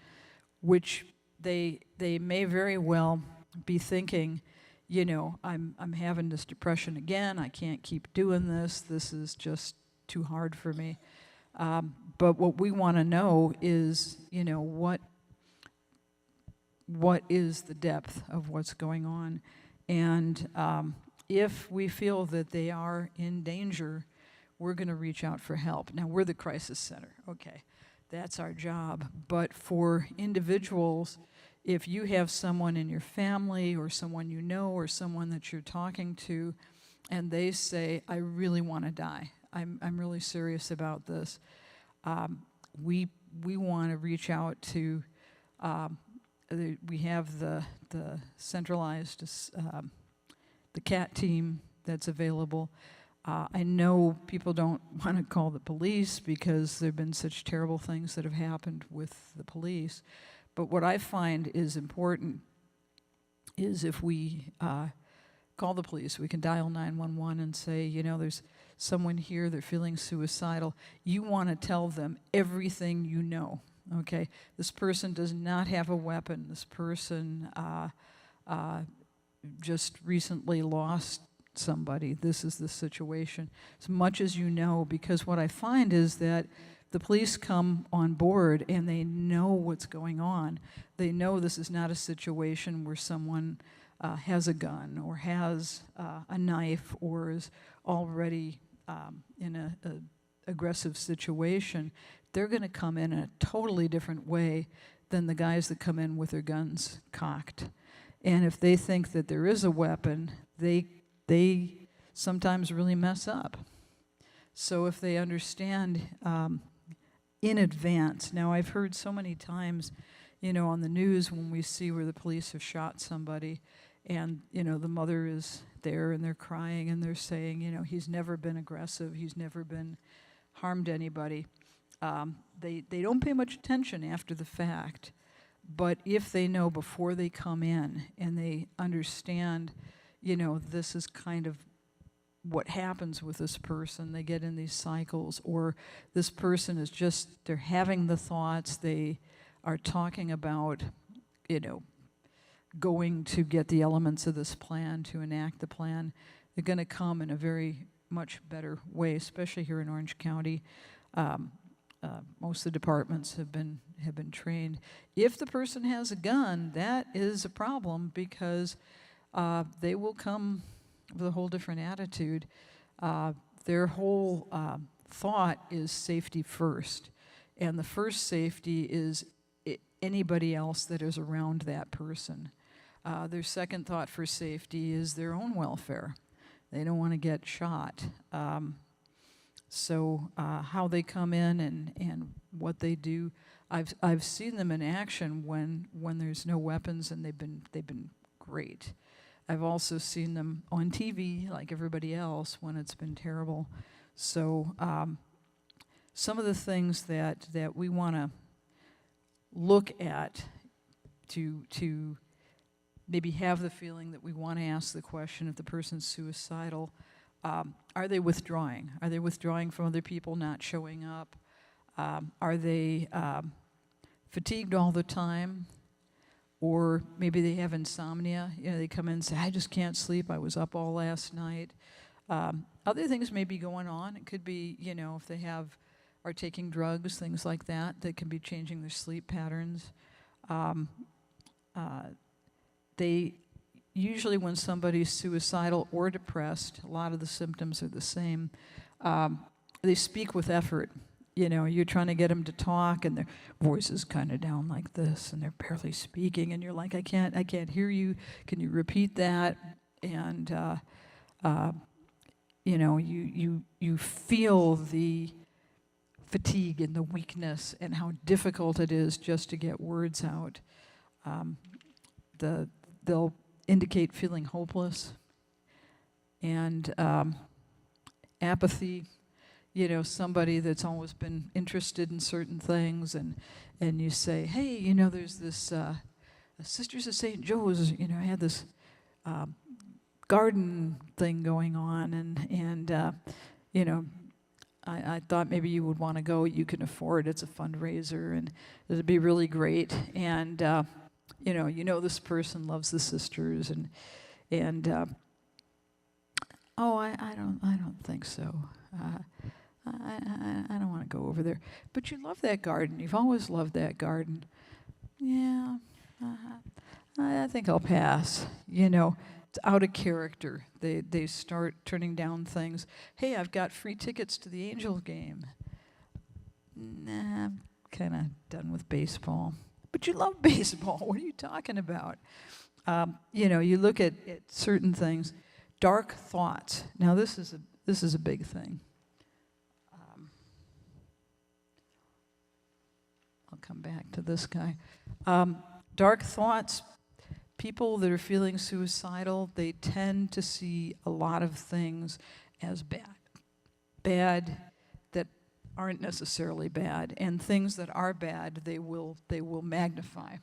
which they may very well be thinking, I'm having this depression again. I can't keep doing this. This is just too hard for me. But what we want to know is, what is the depth of what's going on? And if we feel that they are in danger, we're going to reach out for help. Now, we're the crisis center. Okay, that's our job. But for individuals, if you have someone in your family or someone you know or someone that you're talking to and they say, I really want to die, I'm really serious about this, we want to reach out to, we have the centralized, the CAT team that's available. I know people don't want to call the police because there have been such terrible things that have happened with the police. But what I find is important is if we call the police, we can dial 911 and say, there's someone here, they're feeling suicidal. You want to tell them everything you know, okay? This person does not have a weapon. This person just recently lost somebody. This is the situation. As much as you know, because what I find is that the police come on board and they know what's going on. They know this is not a situation where someone has a gun or has a knife or is already in a aggressive situation. They're going to come in a totally different way than the guys that come in with their guns cocked. And if they think that there is a weapon, they sometimes really mess up. So if they understand in advance. Now, I've heard so many times, on the news when we see where the police have shot somebody, and, the mother is there and they're crying and they're saying, he's never been aggressive, he's never been harmed anybody. They don't pay much attention after the fact, but if they know before they come in and they understand, this is kind of what happens with this person, they get in these cycles, or this person is just, they're having the thoughts, they are talking about, going to get the elements of this plan, to enact the plan, they're going to come in a very much better way, especially here in Orange County. Most of the departments have been trained. If the person has a gun, that is a problem, because they will come with a whole different attitude. Their whole thought is safety first, and the first safety is anybody else that is around that person. Their second thought for safety is their own welfare. They don't want to get shot. So how they come in and what they do, I've seen them in action when there's no weapons, and they've been great. I've also seen them on TV like everybody else when it's been terrible. So some of the things that we want to look at to maybe have the feeling that we want to ask the question, if the person's suicidal, are they withdrawing? Are they withdrawing from other people, not showing up? Are they fatigued all the time? Or maybe they have insomnia. They come in and say, I just can't sleep. I was up all last night. Other things may be going on. It could be, if they are taking drugs, things like that can be changing their sleep patterns. They usually, when somebody's suicidal or depressed, a lot of the symptoms are the same. They speak with effort. You're trying to get them to talk, and their voice is kind of down like this, and they're barely speaking, and you're like, I can't hear you. Can you repeat that? And you feel the fatigue and the weakness and how difficult it is just to get words out. They'll indicate feeling hopeless and apathy. Somebody that's always been interested in certain things, and you say, hey, there's this Sisters of St. Joe's, I had this garden thing going on, and I thought maybe you would want to go. You can afford it. It's a fundraiser, and it'd be really great. And this person loves the sisters, and I don't think so. I don't want to go over there. But you love that garden. You've always loved that garden. Yeah, I think I'll pass. It's out of character. They start turning down things. Hey, I've got free tickets to the Angels game. Nah, I'm kind of done with baseball. But you love baseball. What are you talking about? You look at certain things. Dark thoughts. Now, this is a big thing. I'll come back to this guy. Dark thoughts. People that are feeling suicidal, they tend to see a lot of things as bad that aren't necessarily bad, and things that are bad they will magnify.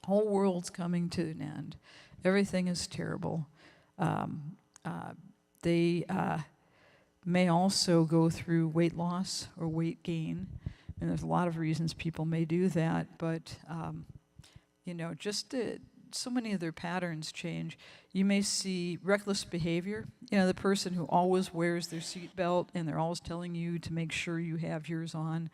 Whole world's coming to an end. Everything is terrible. They may also go through weight loss or weight gain, and there's a lot of reasons people may do that, but so many of their patterns change. You may see reckless behavior. The person who always wears their seatbelt, and they're always telling you to make sure you have yours on,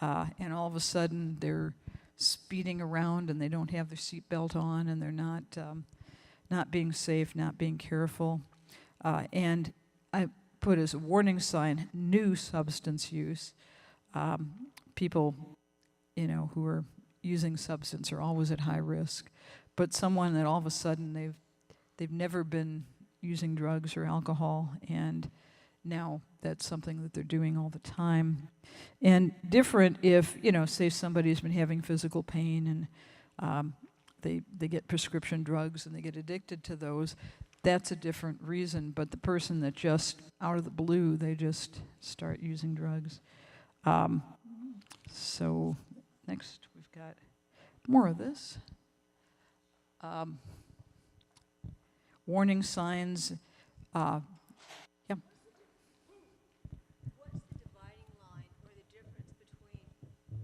and all of a sudden they're speeding around and they don't have their seatbelt on, and they're not being safe, not being careful. And I put as a warning sign, new substance use. People, who are using substance are always at high risk. But someone that all of a sudden they've never been using drugs or alcohol, and now that's something that they're doing all the time. And different if, say somebody's been having physical pain and they get prescription drugs and they get addicted to those, that's a different reason. But the person that just, out of the blue, they just start using drugs. So next, we've got more of this. Warning signs. Yeah. What's the dividing line or the difference between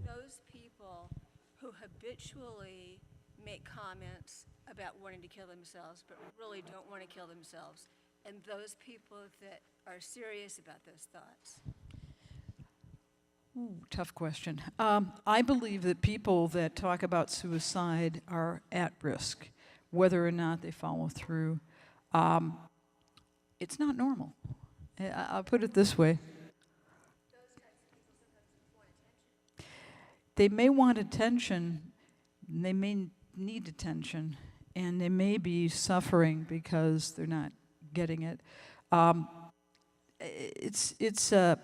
those people who habitually make comments about wanting to kill themselves but really don't want to kill themselves, and those people that are serious about those thoughts? Ooh, tough question. I believe that people that talk about suicide are at risk, whether or not they follow through. It's not normal. I'll put it this way. They may want attention, and they may need attention, and they may be suffering because they're not getting it. It's a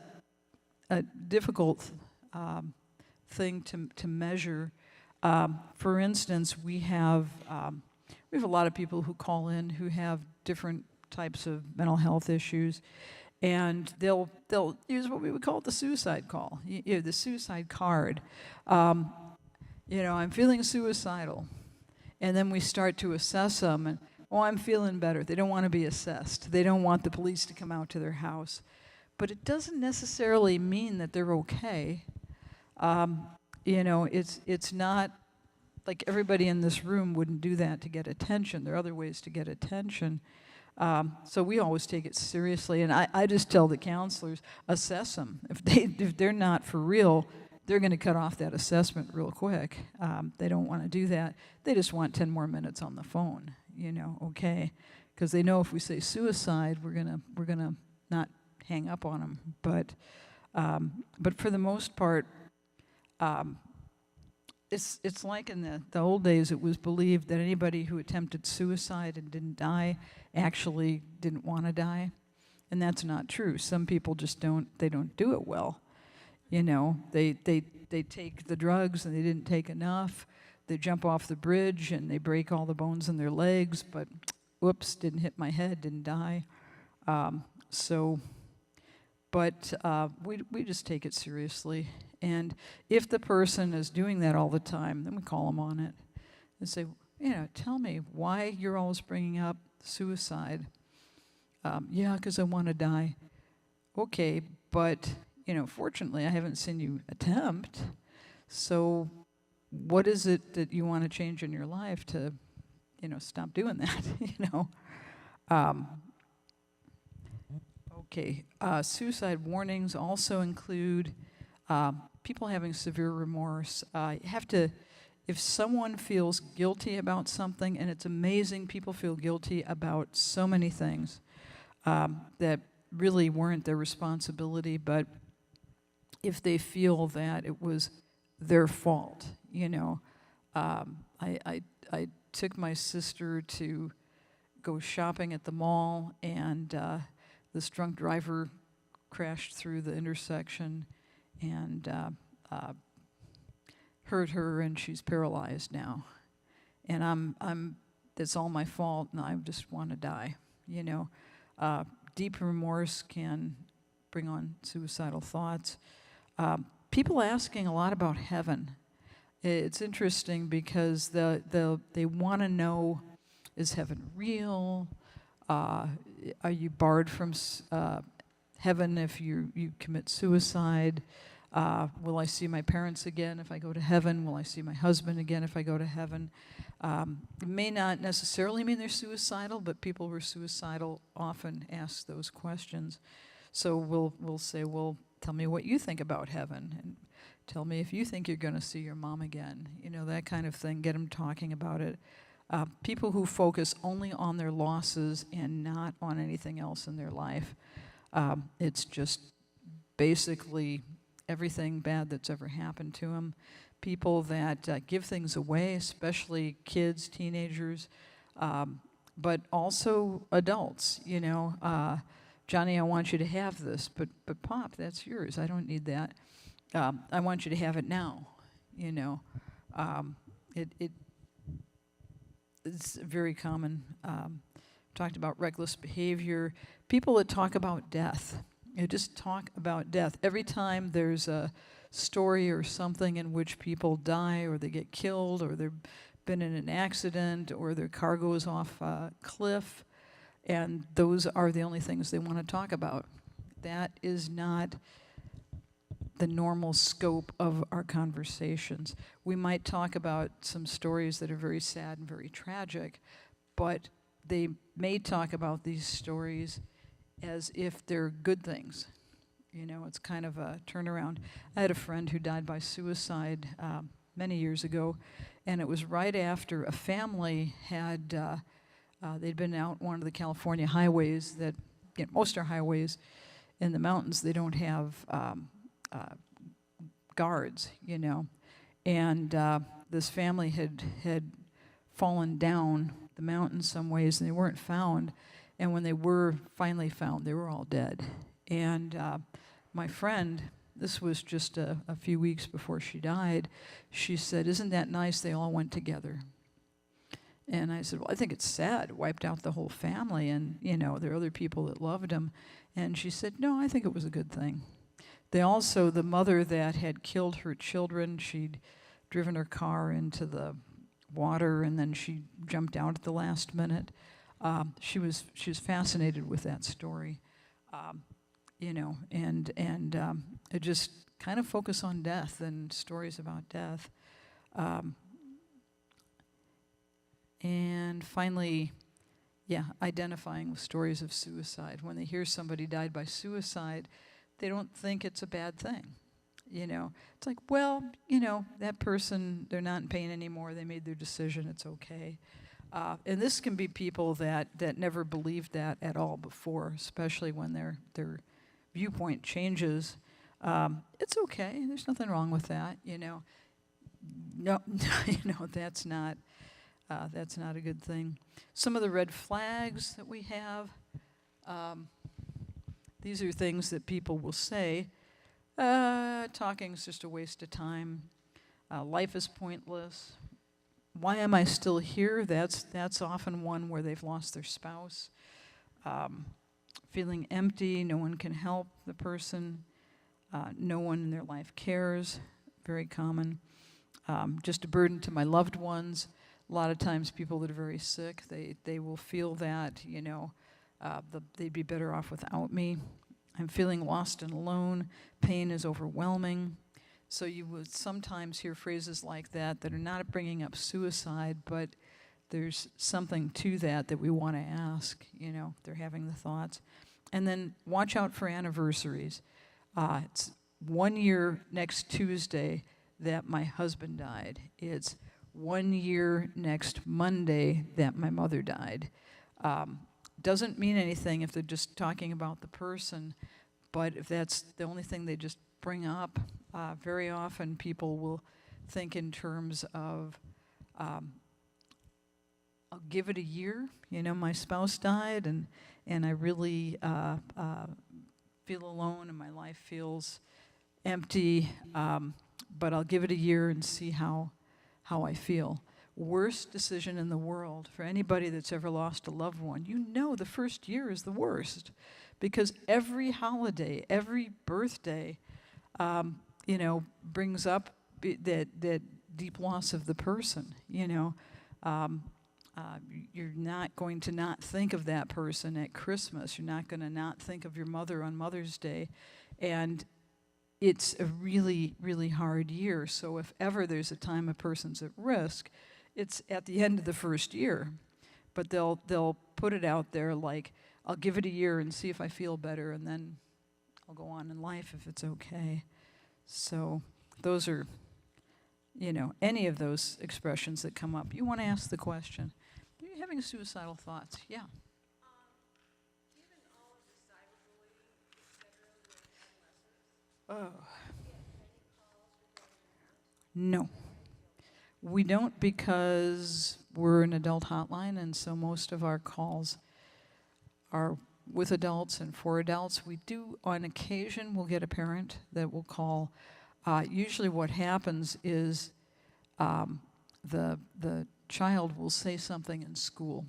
difficult thing to measure. For instance, we have a lot of people who call in who have different types of mental health issues, and they'll use what we would call the suicide call, the suicide card. I'm feeling suicidal, and then we start to assess them, and I'm feeling better. They don't want to be assessed. They don't want the police to come out to their house. But it doesn't necessarily mean that they're okay. It's not like everybody in this room wouldn't do that to get attention. There are other ways to get attention. So we always take it seriously. And I just tell the counselors, assess them. If they're not for real, they're going to cut off that assessment real quick. They don't want to do that. They just want 10 more minutes on the phone, okay. Because they know if we say suicide, we're gonna not hang up on them. But for the most part, it's like in the old days, it was believed that anybody who attempted suicide and didn't die actually didn't want to die. And that's not true. Some people just don't do it well. They take the drugs and they didn't take enough. They jump off the bridge and they break all the bones in their legs, but whoops, didn't hit my head, didn't die. But we just take it seriously. And if the person is doing that all the time, then we call them on it and say, tell me why you're always bringing up suicide. Yeah, because I want to die. Okay, but, fortunately, I haven't seen you attempt. So what is it that you want to change in your life to, stop doing that, Okay, suicide warnings also include people having severe remorse. If someone feels guilty about something, and it's amazing, people feel guilty about so many things that really weren't their responsibility, but if they feel that it was their fault, I took my sister to go shopping at the mall, and this drunk driver crashed through the intersection and hurt her, and she's paralyzed now. And it's all my fault, and I just want to die. Deep remorse can bring on suicidal thoughts. People asking a lot about heaven. It's interesting because they want to know, is heaven real? Are you barred from heaven if you commit suicide? Will I see my parents again if I go to heaven? Will I see my husband again if I go to heaven? It may not necessarily mean they're suicidal, but people who are suicidal often ask those questions. So we'll say, well, tell me what you think about heaven, and tell me if you think you're going to see your mom again. That kind of thing. Get them talking about it. People who focus only on their losses and not on anything else in their life. It's just basically everything bad that's ever happened to them. People that give things away, especially kids, teenagers, but also adults, Johnny, I want you to have this, but Pop, that's yours. I don't need that. I want you to have it now. You know, it's very common. Talked about reckless behavior. People that talk about death. You just talk about death. Every time there's a story or something in which people die or they get killed or they've been in an accident or their car goes off a cliff, and those are the only things they want to talk about. That is not the normal scope of our conversations. We might talk about some stories that are very sad and very tragic, but they may talk about these stories as if they're good things. You know, it's kind of a turnaround. I had a friend who died by suicide many years ago, and it was right after a family had, they'd been out one of the California highways that, you know, most are highways in the mountains, they don't have guards, you know. And this family had fallen down the mountain some ways, and they weren't found. And when they were finally found, they were all dead. And my friend, this was just a few weeks before she died, she said, "Isn't that nice? They all went together." And I said, "Well, I think it's sad. It wiped out the whole family, and, you know, there are other people that loved him." And she said, "No, I think it was a good thing." They also, the mother that had killed her children, she'd driven her car into the water, and then she jumped out at the last minute. She was fascinated with that story, you know, and it just kind of focus on death and stories about death. And finally, identifying with stories of suicide. When they hear somebody died by suicide, they don't think it's a bad thing. You know, it's like, well, you know, that person, they're not in pain anymore. They made their decision. It's okay. And this can be people that never believed that at all before, especially when their viewpoint changes. It's okay. There's nothing wrong with that. You know, no, you know, that's not a good thing. Some of the red flags that we have. These are things that people will say. Talking is just a waste of time. Life is pointless. Why am I still here? That's often one where they've lost their spouse. Feeling empty, no one can help the person. No one in their life cares, very common. Just a burden to my loved ones. A lot of times people that are very sick, they will feel that, you know, they'd be better off without me. I'm feeling lost and alone. Pain is overwhelming. So you would sometimes hear phrases like that that are not bringing up suicide, but there's something to that we want to ask, you know, they're having the thoughts. And then watch out for anniversaries. It's 1 year next Tuesday that my husband died. It's 1 year next Monday that my mother died. Doesn't mean anything if they're just talking about the person, but if that's the only thing they just bring up, very often people will think in terms of, I'll give it a year. You know, my spouse died, and I really feel alone, and my life feels empty, but I'll give it a year and see how I feel. Worst decision in the world for anybody that's ever lost a loved one. You know the first year is the worst, because every holiday, every birthday, you know, brings up that deep loss of the person. You know, you're not going to not think of that person at Christmas. You're not going to not think of your mother on Mother's Day, and it's a really, really hard year. So if ever there's a time a person's at risk, it's at the end of the first year. But they'll put it out there like, I'll give it a year and see if I feel better, and then I'll go on in life if it's okay. So those are, you know, any of those expressions that come up. You want to ask the question, are you having suicidal thoughts? Yeah. Given all of the cyberbullying, et cetera, with adolescents, Oh. do you get any calls regarding that? No. We don't, because we're an adult hotline, and so most of our calls are with adults and for adults. We do, on occasion, we'll get a parent that will call. Usually what happens is the child will say something in school,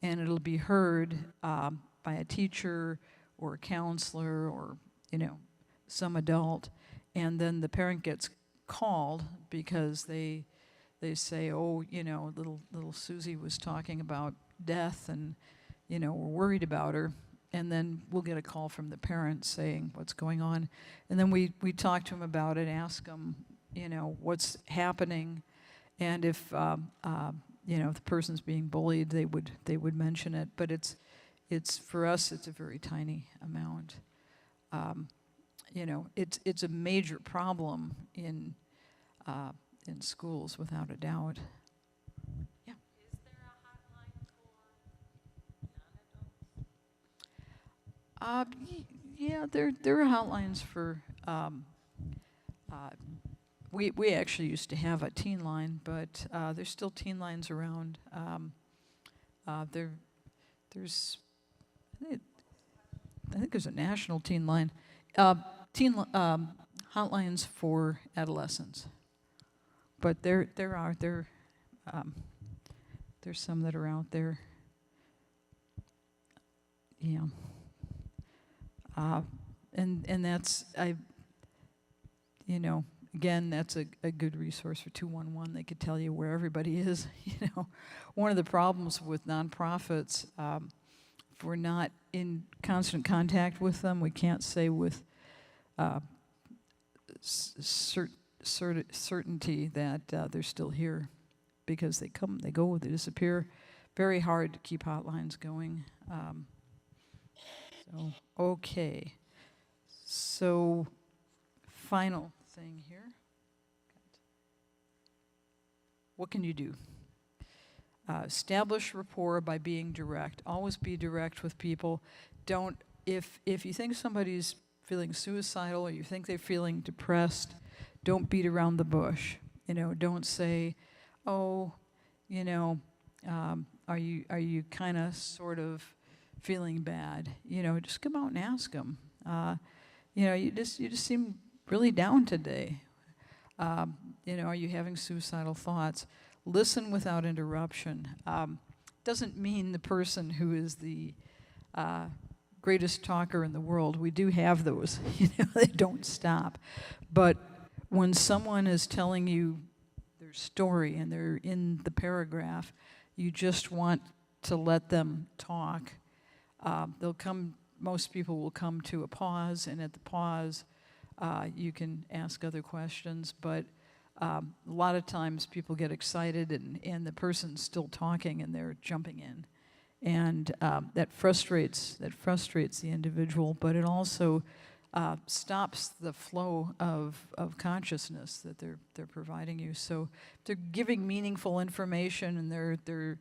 and it'll be heard by a teacher or a counselor or, some adult, and then the parent gets called because they say, oh, little Susie was talking about death, and we're worried about her. And then we'll get a call from the parent saying what's going on, and then we talk to them about it, ask them, what's happening, and if if the person's being bullied, they would mention it. But it's for us, it's a very tiny amount. It's a major problem in schools, without a doubt. Yeah. Is there a hotline for non-adults? Yeah, there are hotlines for. We actually used to have a teen line, but there's still teen lines around. There's I think there's a national teen line. Hotlines for adolescents, but there's some that are out there. Yeah. And that's again, that's a good resource for 211. They could tell you where everybody is. One of the problems with nonprofits, if we're not in constant contact with them, we can't say with certainty that they're still here, because they come, they go, they disappear. Very hard to keep hotlines going. Okay. So, final thing here. What can you do? Establish rapport by being direct. Always be direct with people. Don't, if you think somebody's feeling suicidal or you think they're feeling depressed, don't beat around the bush. Don't say, oh, are you kind of sort of feeling bad? Just come out and ask them. You just seem really down today. Are you having suicidal thoughts? Listen without interruption. Doesn't mean the person who is the greatest talker in the world. We do have those. They don't stop. But when someone is telling you their story and they're in the paragraph, you just want to let them talk. Most people will come to a pause, and at the pause, you can ask other questions. But a lot of times people get excited and the person's still talking and they're jumping in. And that frustrates the individual, but it also stops the flow of consciousness that they're providing you. So if they're giving meaningful information and they're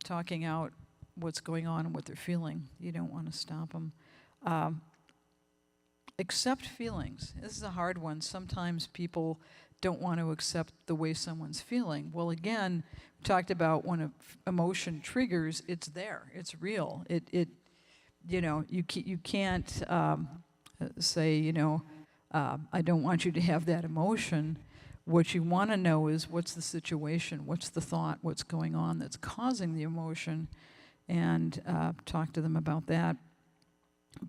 talking out what's going on and what they're feeling, you don't want to stop them. Accept feelings. This is a hard one. Sometimes people don't want to accept the way someone's feeling. Well, again, we talked about when emotion triggers, it's there. It's real. You can't say, I don't want you to have that emotion. What you want to know is what's the situation, what's the thought, what's going on that's causing the emotion, and talk to them about that.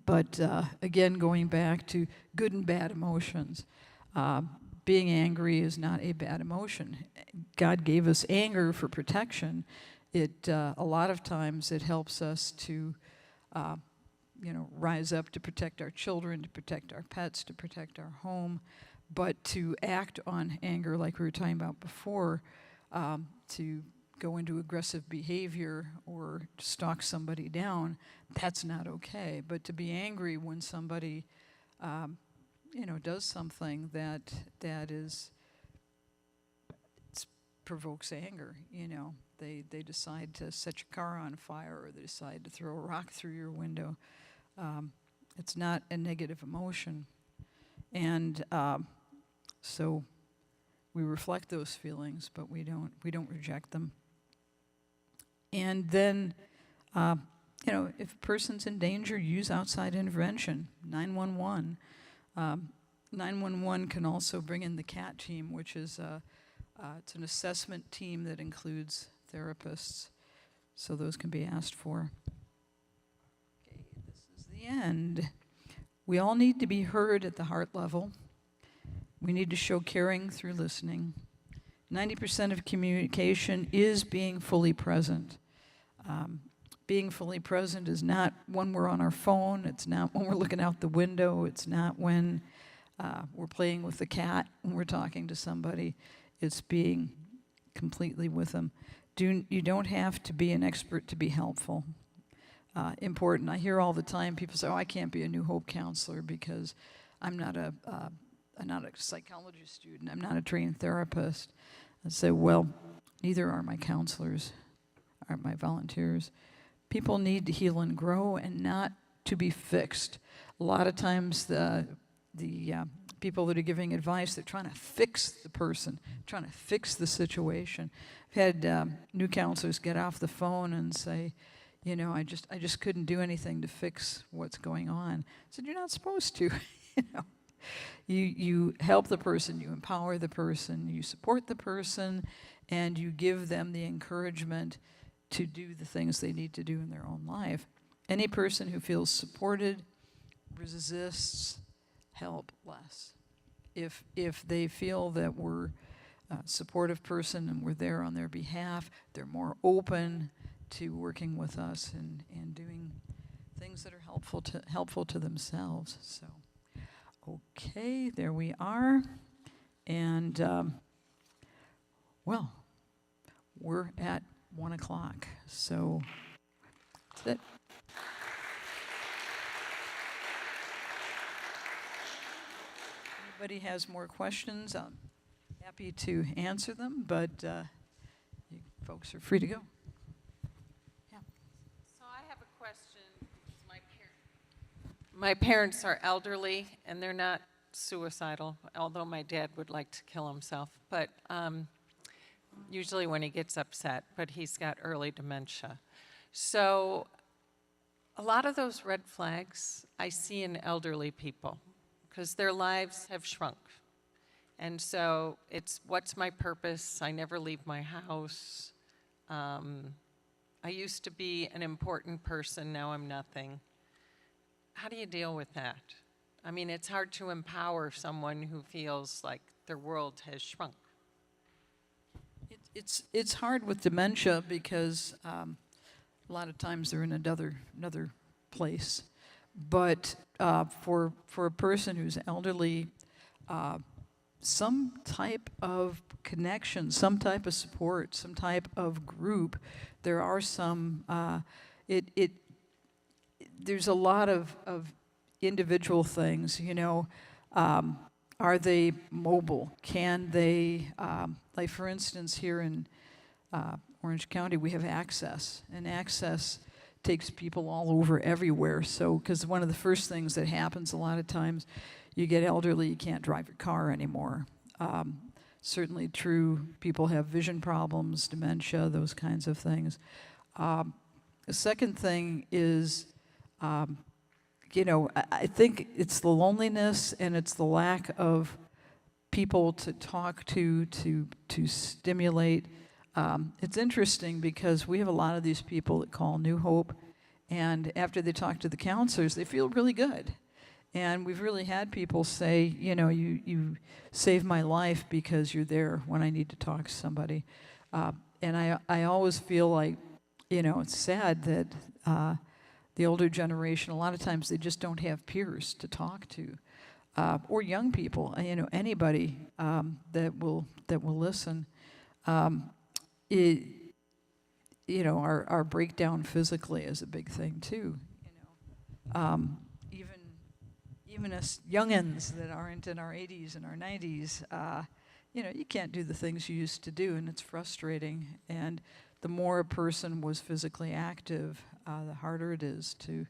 But again, going back to good and bad emotions, being angry is not a bad emotion. God gave us anger for protection. A lot of times it helps us to, rise up to protect our children, to protect our pets, to protect our home. But to act on anger, like we were talking about before, to go into aggressive behavior or stalk somebody down, that's not okay. But to be angry when somebody, does something that provokes anger, they decide to set your car on fire or they decide to throw a rock through your window. It's not a negative emotion. And so we reflect those feelings, but we don't reject them. And then if a person's in danger, use outside intervention. 911. 911 can also bring in the CAT team, which is it's an assessment team that includes therapists. So those can be asked for. Okay, this is the end. We all need to be heard at the heart level. We need to show caring through listening. 90% of communication is being fully present. Being fully present is not when we're on our phone. It's not when we're looking out the window. It's not when we're playing with the cat, when we're talking to somebody. It's being completely with them. You don't have to be an expert to be helpful. Important. I hear all the time people say, "Oh, I can't be a New Hope counselor because I'm not a psychology student. I'm not a trained therapist." I say, "Well, neither are my counselors, are my volunteers." People need to heal and grow, and not to be fixed. A lot of times, the people that are giving advice, they're trying to fix the person, trying to fix the situation. I've had new counselors get off the phone and say, I just couldn't do anything to fix what's going on. I said, you're not supposed to. You help the person, you empower the person, you support the person, and you give them the encouragement to do the things they need to do in their own life. Any person who feels supported resists help less. If they feel that we're a supportive person and we're there on their behalf, they're more open to working with us and doing things that are helpful to themselves. So, okay, there we are. And, well, we're at 1 o'clock. So, that's it. Anybody has more questions, I'm happy to answer them, but you folks are free to go. Yeah. So I have a question. My parents are elderly, and they're not suicidal, although my dad would like to kill himself, but usually when he gets upset, but he's got early dementia. So a lot of those red flags I see in elderly people, because their lives have shrunk. And so it's, what's my purpose? I never leave my house. I used to be an important person, now I'm nothing. How do you deal with that? I mean, it's hard to empower someone who feels like their world has shrunk. It's hard with dementia because a lot of times they're in another place. But for a person who's elderly, some type of connection, some type of support, some type of group, there are some, there's a lot of individual things, are they mobile? Can they, like for instance, here in Orange County, we have access, and access takes people all over everywhere. So, because one of the first things that happens a lot of times, you get elderly, you can't drive your car anymore. Certainly true, people have vision problems, dementia, those kinds of things. The second thing is, I think it's the loneliness and it's the lack of people to talk to stimulate. It's interesting because we have a lot of these people that call New Hope, and after they talk to the counselors, they feel really good. And we've really had people say, you saved my life because you're there when I need to talk to somebody. And I always feel like, it's sad that the older generation, a lot of times they just don't have peers to talk to. Or young people, anybody that will listen. Our breakdown physically is a big thing too. Even us youngins that aren't in our 80s and our 90s, you can't do the things you used to do, and it's frustrating. And the more a person was physically active, the harder it is to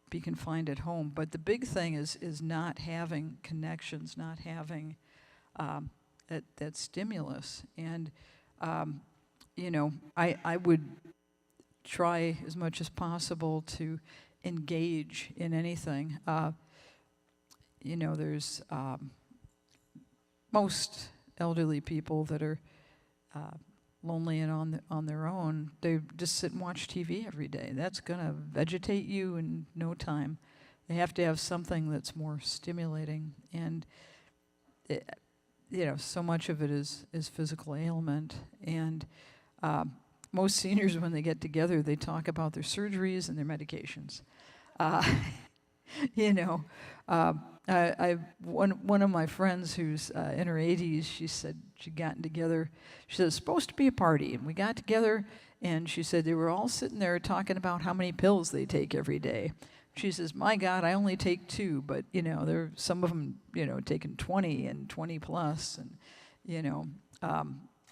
be confined at home. But the big thing is not having connections, not having that stimulus. And I would try as much as possible to engage in anything. There's most elderly people that are lonely and on their own. They just sit and watch TV every day. That's going to vegetate you in no time. They have to have something that's more stimulating, and so much of it is physical ailment. And most seniors, when they get together, they talk about their surgeries and their medications. One of my friends who's in her 80s, she said she'd gotten together. She said, it's supposed to be a party. And we got together, and she said they were all sitting there talking about how many pills they take every day. She says, my God, I only take 2, but, there are some of them, taking 20 and 20 plus. And,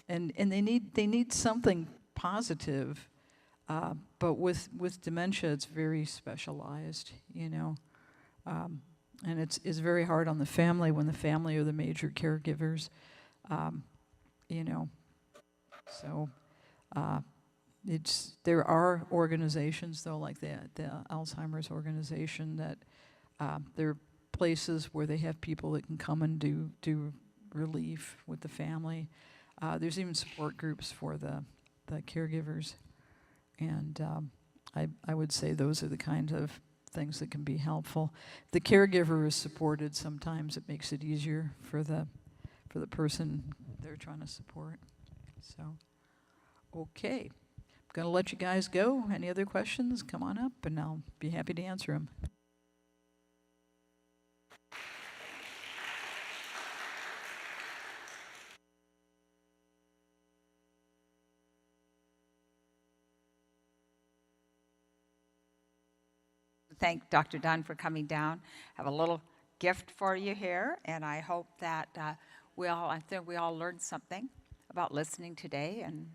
and they need something positive. But with dementia, it's very specialized, and it's very hard on the family when the family are the major caregivers, So there are organizations, though, like the Alzheimer's organization, that there are places where they have people that can come and do relief with the family. There's even support groups for the caregivers. And I would say those are the kind of things that can be helpful. If the caregiver is supported, sometimes it makes it easier for the person they're trying to support. So, okay. I'm going to let you guys go. Any other questions? Come on up, and I'll be happy to answer them. Thank Dr. Dunn for coming down. I have a little gift for you here, and I hope that I think we all learned something about listening today and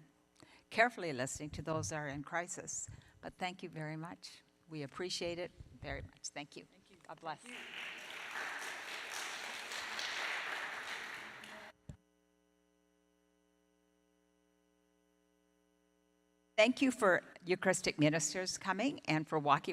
carefully listening to those that are in crisis. But thank you very much. We appreciate it very much. Thank you. Thank you. God bless. Thank you for Eucharistic ministers coming and for walking